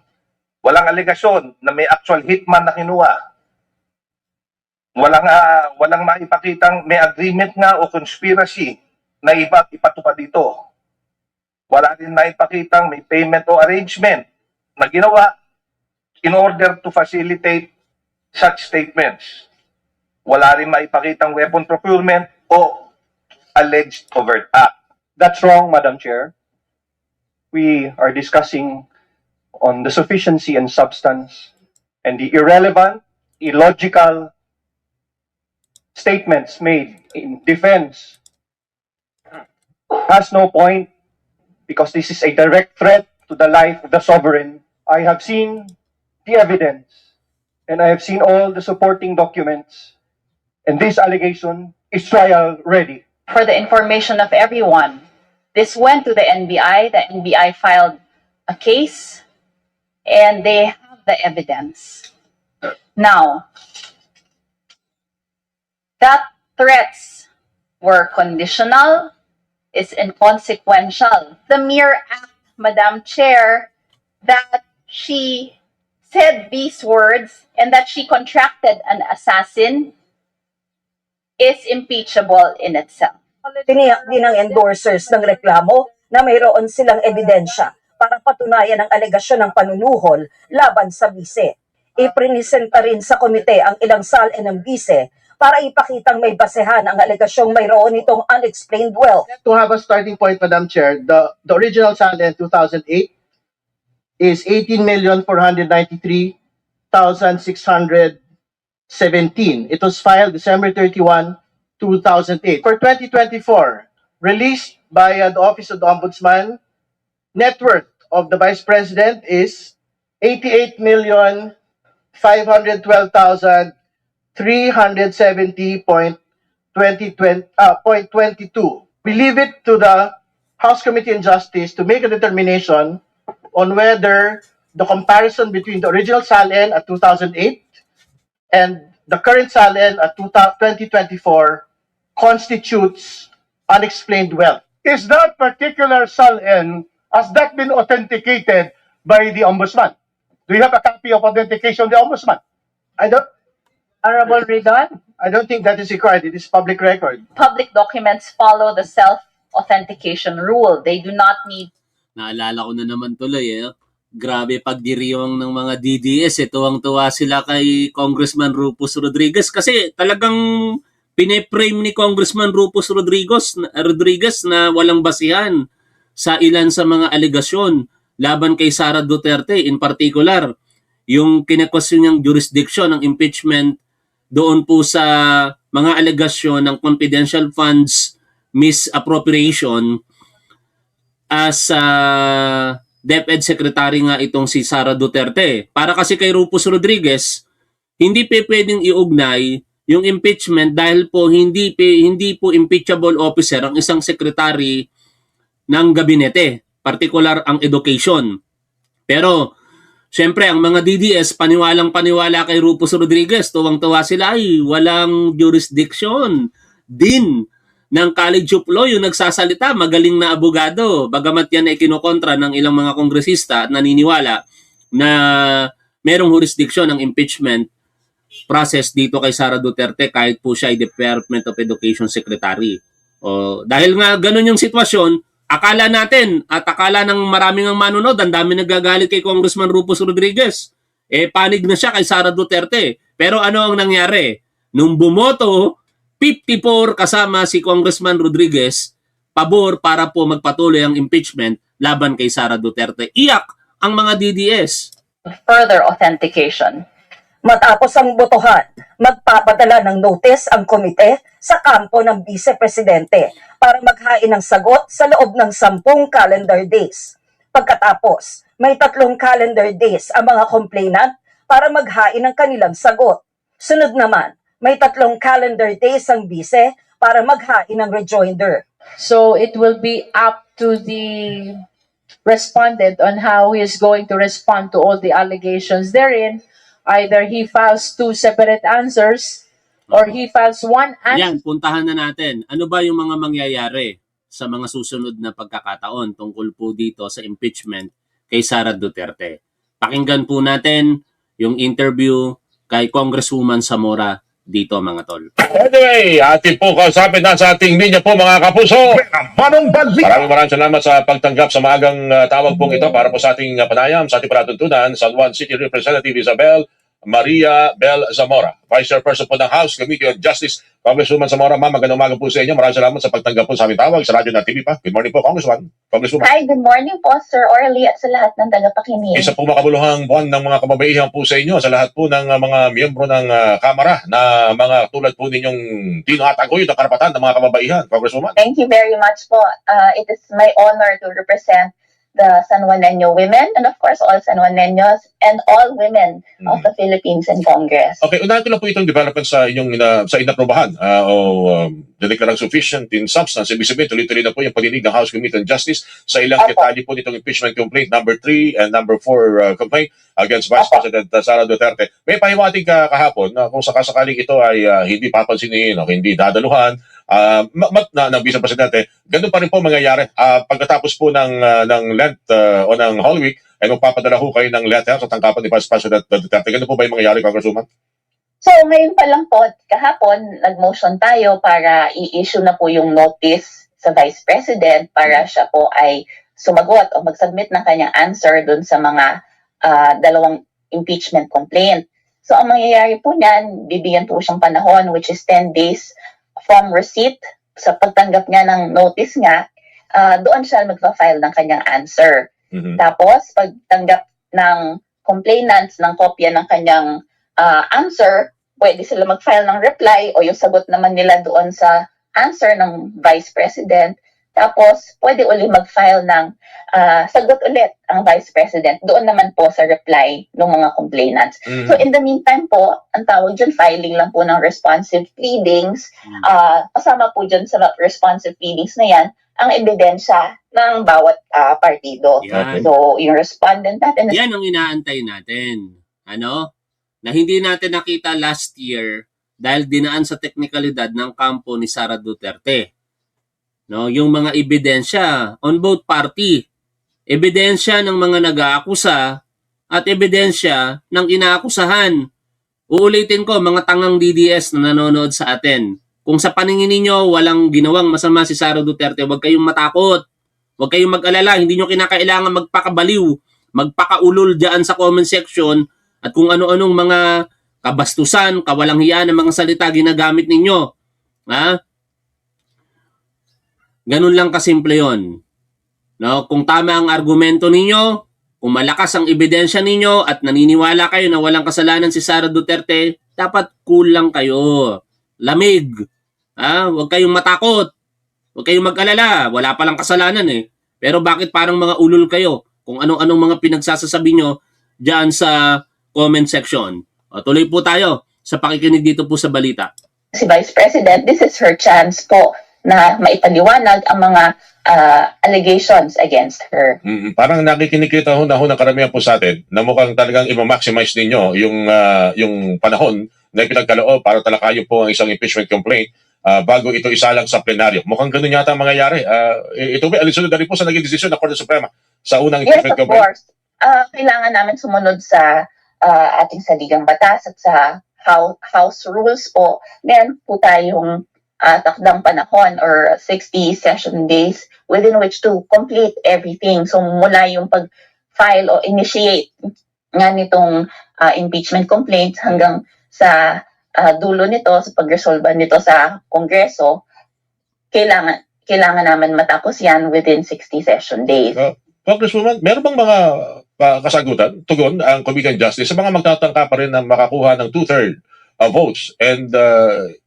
Walang alegasyon na may actual hitman na kinuha. Walang maipakitang may agreement nga o conspiracy na ipatupad dito. Wala rin maipakitang may payment o arrangement na ginawa in order to facilitate such statements. Wala rin maipakitang weapon procurement o alleged covert act. That's wrong, Madam Chair. We are discussing on the sufficiency and substance, and the irrelevant, illogical statements made in defense has no point because this is a direct threat to the life of the sovereign. I have seen the evidence and I have seen all the supporting documents, and this allegation is trial ready. For the information of everyone, this went to the NBI. The NBI filed a case and they have the evidence. Now, that threats were conditional, is inconsequential. The mere act, Madam Chair, that she said these words and that she contracted an assassin is impeachable in itself. Tiniyak din ng endorsers ng reklamo na mayroon silang ebidensya para patunayan ang alegasyon ng panunuhol laban sa bise. Iprinisenta rin sa komite ang ilang salin ng bise para ipakitang may basehan ang alegasyong mayroon itong unexplained wealth. To have a starting point, Madam Chair, the original salary in 2008 is 18,493,617. It was filed December 31, 2008. For 2024, released by the Office of the Ombudsman, net worth of the Vice President is 88,512,370.22. We leave it to the House Committee on Justice to make a determination on whether the comparison between the original SALN at 2008 and the current SALN at 2024 constitutes unexplained wealth. Is that particular SALN, has that been authenticated by the Ombudsman? Do you have a copy of authentication of the Ombudsman? Honorable Ridon, I don't think that is required. It is public record. public documents follow the self-authentication rule. They do not need Naalala ko na naman tuloy Grabe pagdiriwang ng mga DDS. Tuwang-tuwa sila kay Congressman Rufus Rodriguez kasi talagang pine-frame ni Congressman Rufus Rodriguez na walang basihan sa ilan sa mga alegasyon laban kay Sara Duterte. In particular, yung kine-question niyang jurisdiction ng impeachment doon po sa mga alegasyon ng confidential funds misappropriation as DepEd Secretary nga itong si Sara Duterte. Para kasi kay Rufus Rodriguez, hindi pwedeng iugnay yung impeachment dahil po hindi po impeachable officer ang isang secretary ng gabinete, particular ang education. Pero syempre ang mga DDS paniwalang-paniwala kay Rufus Rodriguez, tuwang-tuwa sila ay walang jurisdiction din ng College of Law yung nagsasalita, magaling na abogado. Bagamat yan ay kinokontra ng ilang mga kongresista at naniniwala na merong jurisdiction ng impeachment process dito kay Sara Duterte kahit po siya ay Department of Education Secretary. Dahil nga ganun yung sitwasyon, akala natin at akala ng maraming ang manunod, ang dami nagagalit kay Congressman Rufus Rodriguez. Panig na siya kay Sara Duterte. Pero ano ang nangyari? Nung bumoto 54 kasama si Congressman Rodriguez, pabor para po magpatuloy ang impeachment laban kay Sara Duterte. Iyak ang mga DDS. further authentication. Matapos ang botohan, magpapadala ng notice ang komite sa kampo ng Vice Presidente para maghain ng sagot sa loob ng 10 calendar days. Pagkatapos, may 3 calendar days ang mga complainant para maghain ng kanilang sagot. Sunod naman, may 3 calendar days ang Vice para maghain ng rejoinder. So it will be up to the respondent on how he is going to respond to all the allegations therein. Either he files 2 separate answers or he files 1 answer. Yan, puntahan na natin. Ano ba yung mga mangyayari sa mga susunod na pagkakataon tungkol po dito sa impeachment kay Sara Duterte? Pakinggan po natin yung interview kay Congresswoman Zamora dito, mga tol. Anyway, ating po kausapin na sa ating linya po, mga kapuso. Maraming salamat sa pagtanggap sa maagang tawag pong ito para po sa ating panayam, sa ating palatuntunan, San Juan City Representative Isabel Maria Bel Zamora, Vice Chairperson po ng House Committee on Justice. Congresswoman Zamora, ma'am, magandang umaga po sa inyo. Maraming salamat sa pagtanggap po sa aming tawag sa radyo na TV pa. Good morning po, Congresswoman. Hi, good morning po, Sir Orly, at sa lahat ng tagapakinig. Isa po makabuluhang buwan ng mga kababaihan po sa inyo, sa lahat po ng mga miyembro ng Kamara na mga tulad po ninyong tinataguyod ang karapatan ng mga kababaihan, Congresswoman. Thank you very much po. It is my honor to represent the San Juaneño women and of course all San Juaneños and all women of the Philippines in Congress. Okay, unahin ko lang po itong development sa inyong sa inaprobahan dineklarang sufficient in substance. Ibig sabihin, tuloy-tuloy na po yung paninig ng House Committee on Justice sa ilang detalye po nitong impeachment complaint number 3 and number 4 complaint against Vice President Sara Duterte. May pahiwatig kahapon na kung sakasakaling ito ay hindi papansinin o hindi dadaluhan ng Vice Presidente, ganun pa rin po mangyayari. Pagkatapos po ng Lent o ng Holy Week, ay magpapadala ho kayo ng letter sa tangkapan ni Vice President Duterte. Ganun po ba yung mangyayari, Congresswoman? So ngayon pa lang po, kahapon, nag-motion tayo para i-issue na po yung notice sa Vice President para siya po ay sumagot o mag-submit ng kanyang answer dun sa mga dalawang impeachment complaint. So ang mangyayari po niyan, bibigyan po siyang panahon which is 10 days from receipt sa pagtanggap niya ng notice nga, doon siya magpa-file ng kanyang answer. Tapos, pagtanggap ng complainants ng kopya ng kanyang answer, pwede sila mag-file ng reply o yung sagot naman nila doon sa answer ng Vice President. Tapos, pwede uli mag-file ng sagot ulit ang Vice President doon naman po sa reply ng mga complainants. So, in the meantime po, ang tawag dyan, filing lang po ng responsive pleadings. Kasama po dyan sa responsive pleadings na yan, ang ebidensya ng bawat partido. Yan. So, yung respondent natin... Yan ang inaantay natin. Ano? Na hindi natin nakita last year dahil dinaan sa teknikalidad ng kampo ni Sara Duterte. No, yung mga ebidensya on both party. Ebidensya ng mga nag-aakusa at ebidensya ng inaakusahan. Uulitin ko, mga tangang DDS na nanonood sa atin. Kung sa paningin ninyo walang ginawang masama si Sara Duterte, huwag kayong matakot. Huwag kayong mag-alala. Hindi nyo kinakailangan magpakabaliw, magpakaulol dyan sa comment section at kung ano-anong mga kabastusan, kawalang hiya ng mga salita ginagamit ninyo. Ha? Ganun lang kasimple yon. No? Kung tama ang argumento ninyo, kung malakas ang ebidensya ninyo at naniniwala kayo na walang kasalanan si Sara Duterte, dapat cool lang kayo. Lamig. Ha? Huwag kayong matakot. Huwag kayong mag-alala. Wala palang kasalanan eh. Pero bakit parang mga ulol kayo? Kung anong-anong mga pinagsasasabi nyo dyan sa comment section. O, tuloy po tayo sa pakikinig dito po sa balita. Si Vice President, this is her chance po na maipaliwanag ang mga allegations against her. Parang nakikinikita ho ng karamihan po sa atin na mukhang talagang i-maximize ninyo yung panahon na pinagkaloob para talakayin po ang isang impeachment complaint bago ito isalang sa plenaryo. Mukhang ganun yata ang mangyayari. Ito ba, alisunod na rin po sa naging desisyon ng Korte Suprema sa unang impeachment complaint? Yes, of course. Kailangan namin sumunod sa ating saligang batas at sa House rules po. Meron po tayong takdang panahon or 60 session days within which to complete everything. So mula yung pag-file o initiate nga nitong impeachment complaint hanggang sa dulo nito, sa pag-resolve nito sa Kongreso, kailangan naman matapos yan within 60 session days. Congresswoman, meron bang mga kasagutan, tugon ang Committee on Justice sa mga magtatangka pa rin na makakuha ng 2/3 votes and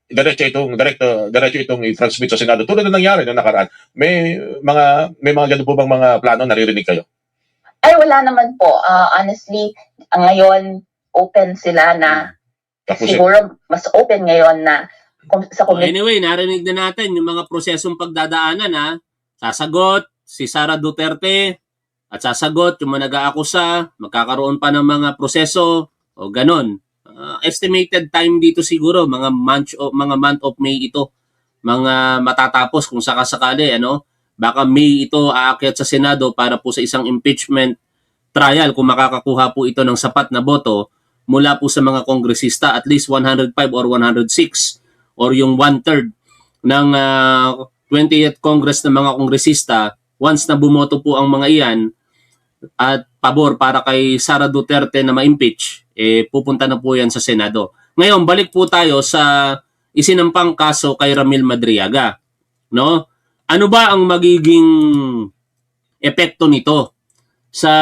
diretso itong i-transmit sa Senado tulad na nangyari noong nakaraan? May mga ganun po bang mga plano naririnig kayo? Ay, wala naman po. Honestly, ngayon open sila na siguro mas open ngayon na sa committee. Anyway, narinig na natin yung mga prosesong pagdadaanan ha. Sasagot si Sara Duterte at sasagot yung mga nag-aakusa, magkakaroon pa ng mga proseso o ganon. Estimated time dito siguro mga month of May ito. Mga matatapos kung sakasakali baka May ito aakyat sa Senado para po sa isang impeachment trial kung makakakuha po ito ng sapat na boto mula po sa mga kongresista, at least 105 or 106 or yung 1/3 ng 20th Congress ng mga kongresista. Once na bumoto po ang mga iyan at pabor para kay Sara Duterte na ma-impeach, pupunta na po yan sa Senado. Ngayon, balik po tayo sa isinampang kaso kay Ramil Madriaga. No? Ano ba ang magiging epekto nito sa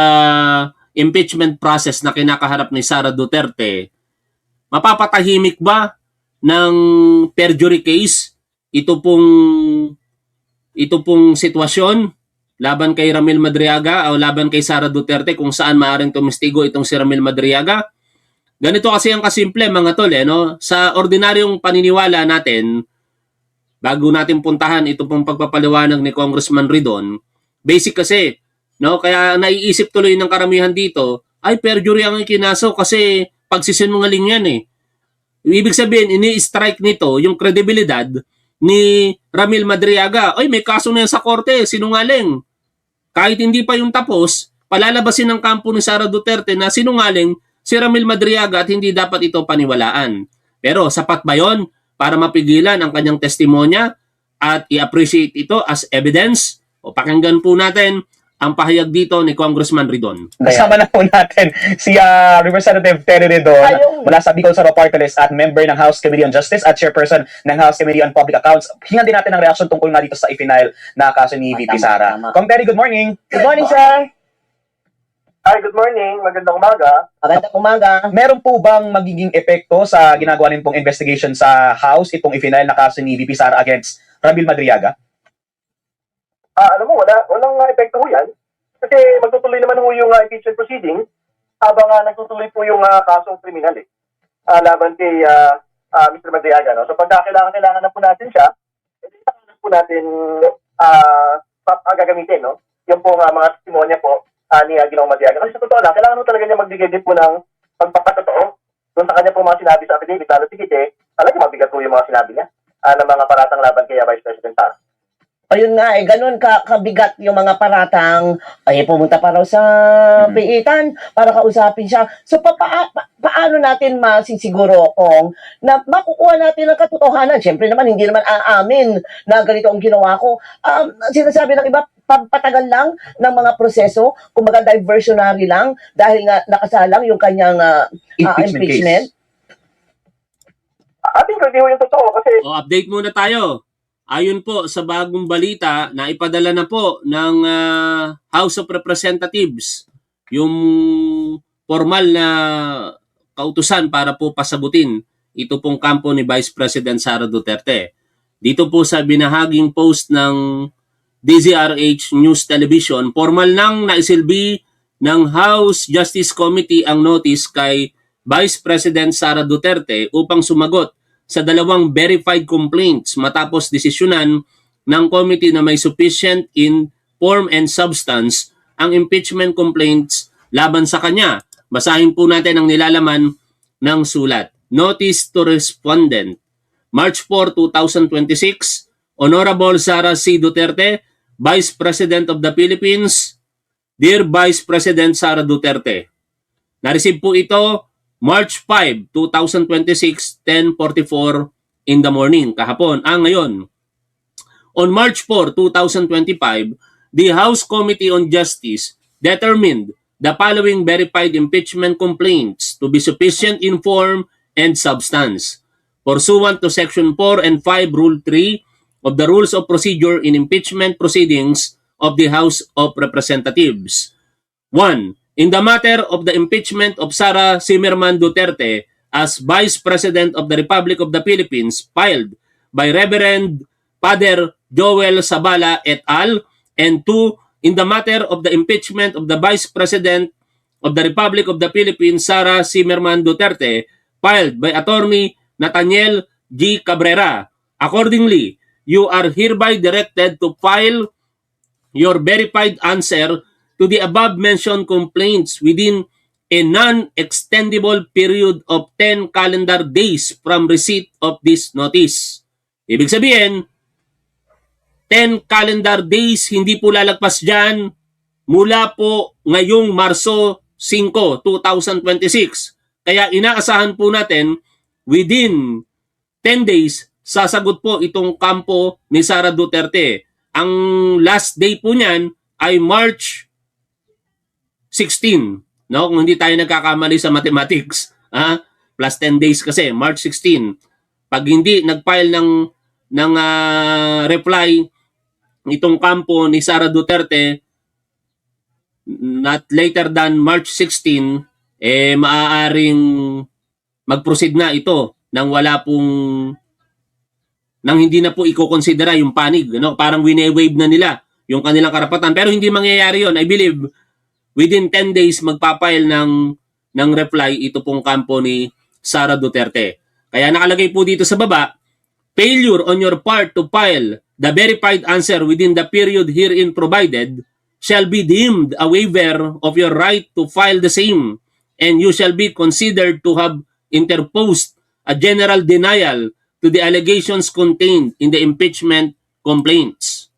impeachment process na kinakaharap ni Sara Duterte? Mapapatahimik ba ng perjury case ito pong sitwasyon laban kay Ramil Madriaga o laban kay Sara Duterte, kung saan maaaring tumistigo itong si Ramil Madriaga? Ganito kasi ang kasimple, mga tol, no? Sa ordinaryong paniniwala natin, bago natin puntahan ito pong pagpapaliwanag ni Congressman Ridon, basic kasi, no? Kaya naiisip tuloy ng karamihan dito, ay perjury ang ikinaso kasi pagsisinungaling yan eh. Ibig sabihin, ini-strike nito yung kredibilidad ni Ramil Madriaga. Ay, may kaso na yan sa korte, sinungaling. Kahit hindi pa yung tapos, palalabasin ng kampo ni Sara Duterte na sinungaling si Ramil Madriaga at hindi dapat ito paniwalaan. Pero sapat ba yon para mapigilan ang kanyang testimonya at i-appreciate ito as evidence? O pakinggan po natin ang pahayag dito ni Congressman Ridon. Kasama na po natin si Representative Terry Ridon mula sa Bicol Saro Party List at member ng House Committee on Justice at chairperson ng House Committee on Public Accounts. Hingan din natin ang reaksyon tungkol nga dito sa i-final na kaso ni VP Sara. Kong Terry, good morning. Good morning, sir. Hi, good morning. Magandang umaga. Magandang umaga. Meron po bang magiging epekto sa ginagawa din pong investigation sa House itong i-final na kaso ni VP Sara against Ramil Madriaga? Alam mo, walang epekto ho yan. Kasi magtutuloy naman ho yung impeachment proceeding habang nagtutuloy po yung kasong kriminal laban kay Mr. Madriaga. No? So pagka kailangan na po natin siya, kailangan na po natin gagamitin, no? Yung po mga testimonya po ni Ginoong Madriaga. Kasi sa totoo lang, kailangan ho talaga niya magbigay din po ng pagpapatotoo doon sa kanya po mga sinabi sa affidavit. Lalo tigit talaga mabigat po yung mga sinabi niya ng mga paratang laban kay Vice President Sara. Ayun nga, ganun kabigat yung mga paratang, pumunta pa raw sa piitan para kausapin siya. So, paano natin masisiguro kung na makukuha natin ang katotohanan? Siyempre naman, hindi naman aamin na ganito ang ginawa ko. Sinasabi ng iba, patagal lang ng mga proseso, kumbaga diversionary lang, dahil nga nakasalang yung kanyang impeachment. Ating hindi ho yung totoo kasi... Update muna tayo. Ayon po sa bagong balita na ipadala na po ng House of Representatives yung formal na kautusan para po pasagutin ito pong kampo ni Vice President Sara Duterte. Dito po sa binahaging post ng DZRH News Television, formal nang naisilbi ng House Justice Committee ang notice kay Vice President Sara Duterte upang sumagot sa dalawang verified complaints matapos desisyonan ng committee na may sufficient in form and substance ang impeachment complaints laban sa kanya. Basahin po natin ang nilalaman ng sulat. Notice to Respondent. March 4, 2026, Honorable Sara C. Duterte, Vice President of the Philippines. Dear Vice President Sara Duterte, na-receive po ito March 5, 2026, 10:44 in the morning, kahapon. Ngayon, on March 4, 2025, the House Committee on Justice determined the following verified impeachment complaints to be sufficient in form and substance. Pursuant to Section 4 and 5, Rule 3 of the Rules of Procedure in Impeachment Proceedings of the House of Representatives. 1. In the matter of the impeachment of Sara Zimmerman Duterte as Vice President of the Republic of the Philippines filed by Reverend Father Joel Sabala et al. And 2. In the matter of the impeachment of the Vice President of the Republic of the Philippines Sara Zimmerman Duterte filed by Attorney Nathaniel G. Cabrera. Accordingly, you are hereby directed to file your verified answer to the above-mentioned complaints within a non-extendable period of 10 calendar days from receipt of this notice. Ibig sabihin, 10 calendar days, hindi po lalagpas dyan mula po ngayong Marso 5, 2026. Kaya inaasahan po natin within 10 days, sasagot po itong kampo ni Sara Duterte. Ang last day po niyan ay March 16. No? Kung hindi tayo nagkakamali sa mathematics. Plus 10 days kasi, March 16. Pag hindi nag-file ng reply itong kampo ni Sara Duterte, not later than March 16, maaaring mag-proceed na ito nang wala pong nang hindi na po iko-considera yung panig, no? Parang wine-wave na nila yung kanilang karapatan, pero hindi mangyayari yon. I believe within 10 days magpapile ng reply ito pong kampo ni Sara Duterte. Kaya nakalagay po dito sa baba, failure on your part to file the verified answer within the period herein provided shall be deemed a waiver of your right to file the same, and you shall be considered to have interposed a general denial to the allegations contained in the impeachment complaints.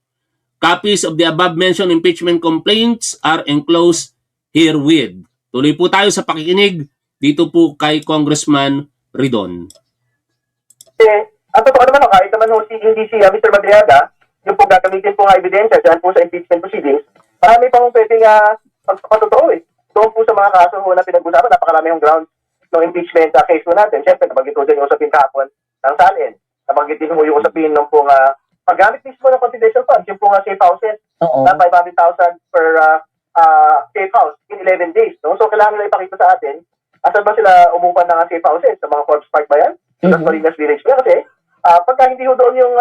Copies of the above-mentioned impeachment complaints are enclosed herewith. Tuloy po tayo sa pakikinig dito po kay Congressman Ridon. Ang totoo naman, kahit naman hindi si Mr. Madriaga, yung po gagamitin po nga ebidensya dyan po sa impeachment proceedings, marami pa kong pwedeng magpapatotoo eh. Doon po sa mga kaso na pinag-usapan, napakarami yung grounds ng impeachment case po natin. Siyempre, nabanggit po dyan yung usapin kahapon ng SALN. Nabanggit din po yung usapin ng pong paggamit mismo ng confidential funds, yung pong safe houses, na 500,000 per safe house in 11 days. No? So, kailangan nila ipakita sa atin, asan ba sila umupan ng safe houses? Sa mga Forbes Park ba yan? Sa Marinas Village ba? Kasi, pagka hindi ho doon yung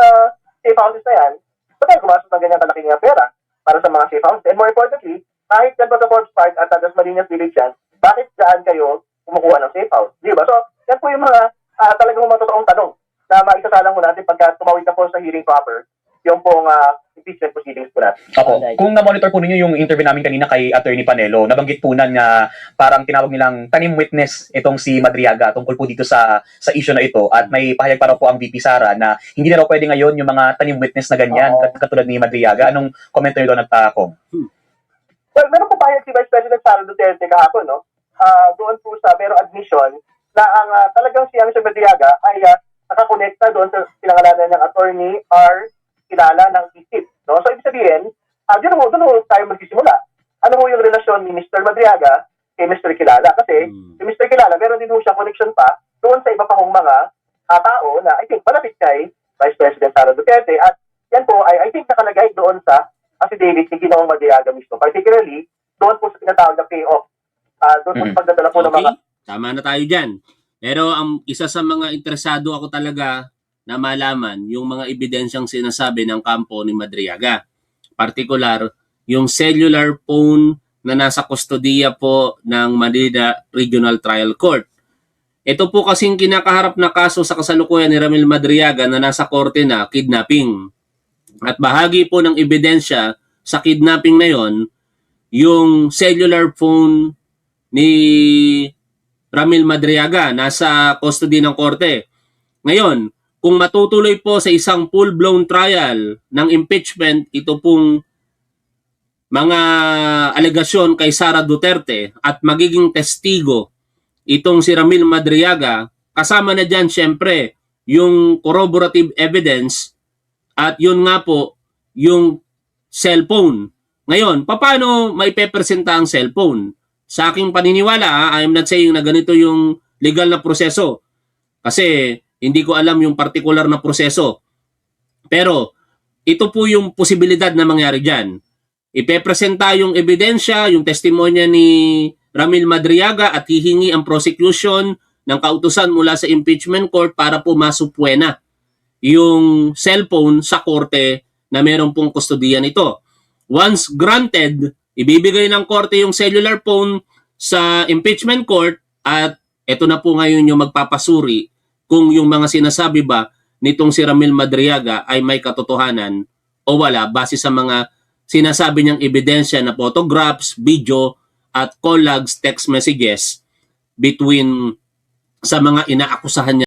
safe houses na yan, bakit gumastos ng ganyan kalaking pera para sa mga safe houses? And more importantly, kahit yan ba sa Forbes Park at sa Marinas Village yan, bakit daan kayo kumukuha ng safe house? Di ba? So, yan po yung mga talagang matotoong tanong na maisasalang mo natin pagka tumawid na po sa hearing proper, yung pong impeachment proceedings po natin. Opo. Kung na-monitor po ninyo yung interview namin kanina kay Attorney Panelo, nabanggit po na nga parang tinawag nilang tanim witness itong si Madriaga tungkol po dito sa issue na ito, at may pahayag pa raw po ang VP Sara na hindi na raw pwede ngayon yung mga tanim witness na ganyan katulad ni Madriaga. Anong komento niyo doon at Kong? Well, meron po pahayag si Vice President Sara Duterte kahapon, no? Doon po sa merong admission na ang talagang si Mr. Madriaga ay nakakonekta doon sa pinangalanan ng Attorney R. Kilala ng ISIP. No? So, ibig sabihin, doon ho tayo magsisimula. Ano ho yung relasyon ni Mr. Madriaga kay Mr. Kilala? Kasi, si Mr. Kilala, meron din ho siya connection pa doon sa iba pa hong mga tao na I think malapit kay Vice President Sara Duterte. At yan po ay I think nakalagay doon sa affidavit ni Ginoong Madriaga mismo. Particularly, doon po sa tinatawag na payoff. Doon sa pagdadala po ng mga... Tama na tayo dyan. Pero ang isa sa mga interesado ako talaga na malaman yung mga ebidensyang sinasabi ng kampo ni Madriaga. Particular, yung cellular phone na nasa kustodiya po ng Manila Regional Trial Court. Ito po kasing kinakaharap na kaso sa kasalukuyan ni Ramil Madriaga na nasa korte na kidnapping. At bahagi po ng ebidensya sa kidnapping na yon, yung cellular phone ni Ramil Madriaga nasa custody ng korte. Ngayon, kung matutuloy po sa isang full-blown trial ng impeachment, ito pong mga alegasyon kay Sara Duterte at magiging testigo itong si Ramil Madriaga, kasama na dyan syempre yung corroborative evidence at yun nga po yung cellphone. Ngayon, paano maipepresenta ang cellphone? Sa aking paniniwala, I am not saying na ganito yung legal na proseso. Kasi hindi ko alam yung particular na proseso. Pero ito po yung posibilidad na mangyari dyan. Ipepresenta yung ebidensya, yung testimonya ni Ramil Madriaga at hihingi ang prosecution ng kautusan mula sa impeachment court para po masupwena yung cellphone sa korte na meron pong kustodiyan nito. Once granted, ibibigay ng korte yung cellular phone sa impeachment court at ito na po ngayon yung magpapasuri kung yung mga sinasabi ba nitong si Ramil Madriaga ay may katotohanan o wala base sa mga sinasabi niyang ebidensya na photographs, video at call logs, text messages between sa mga inaakusahan niya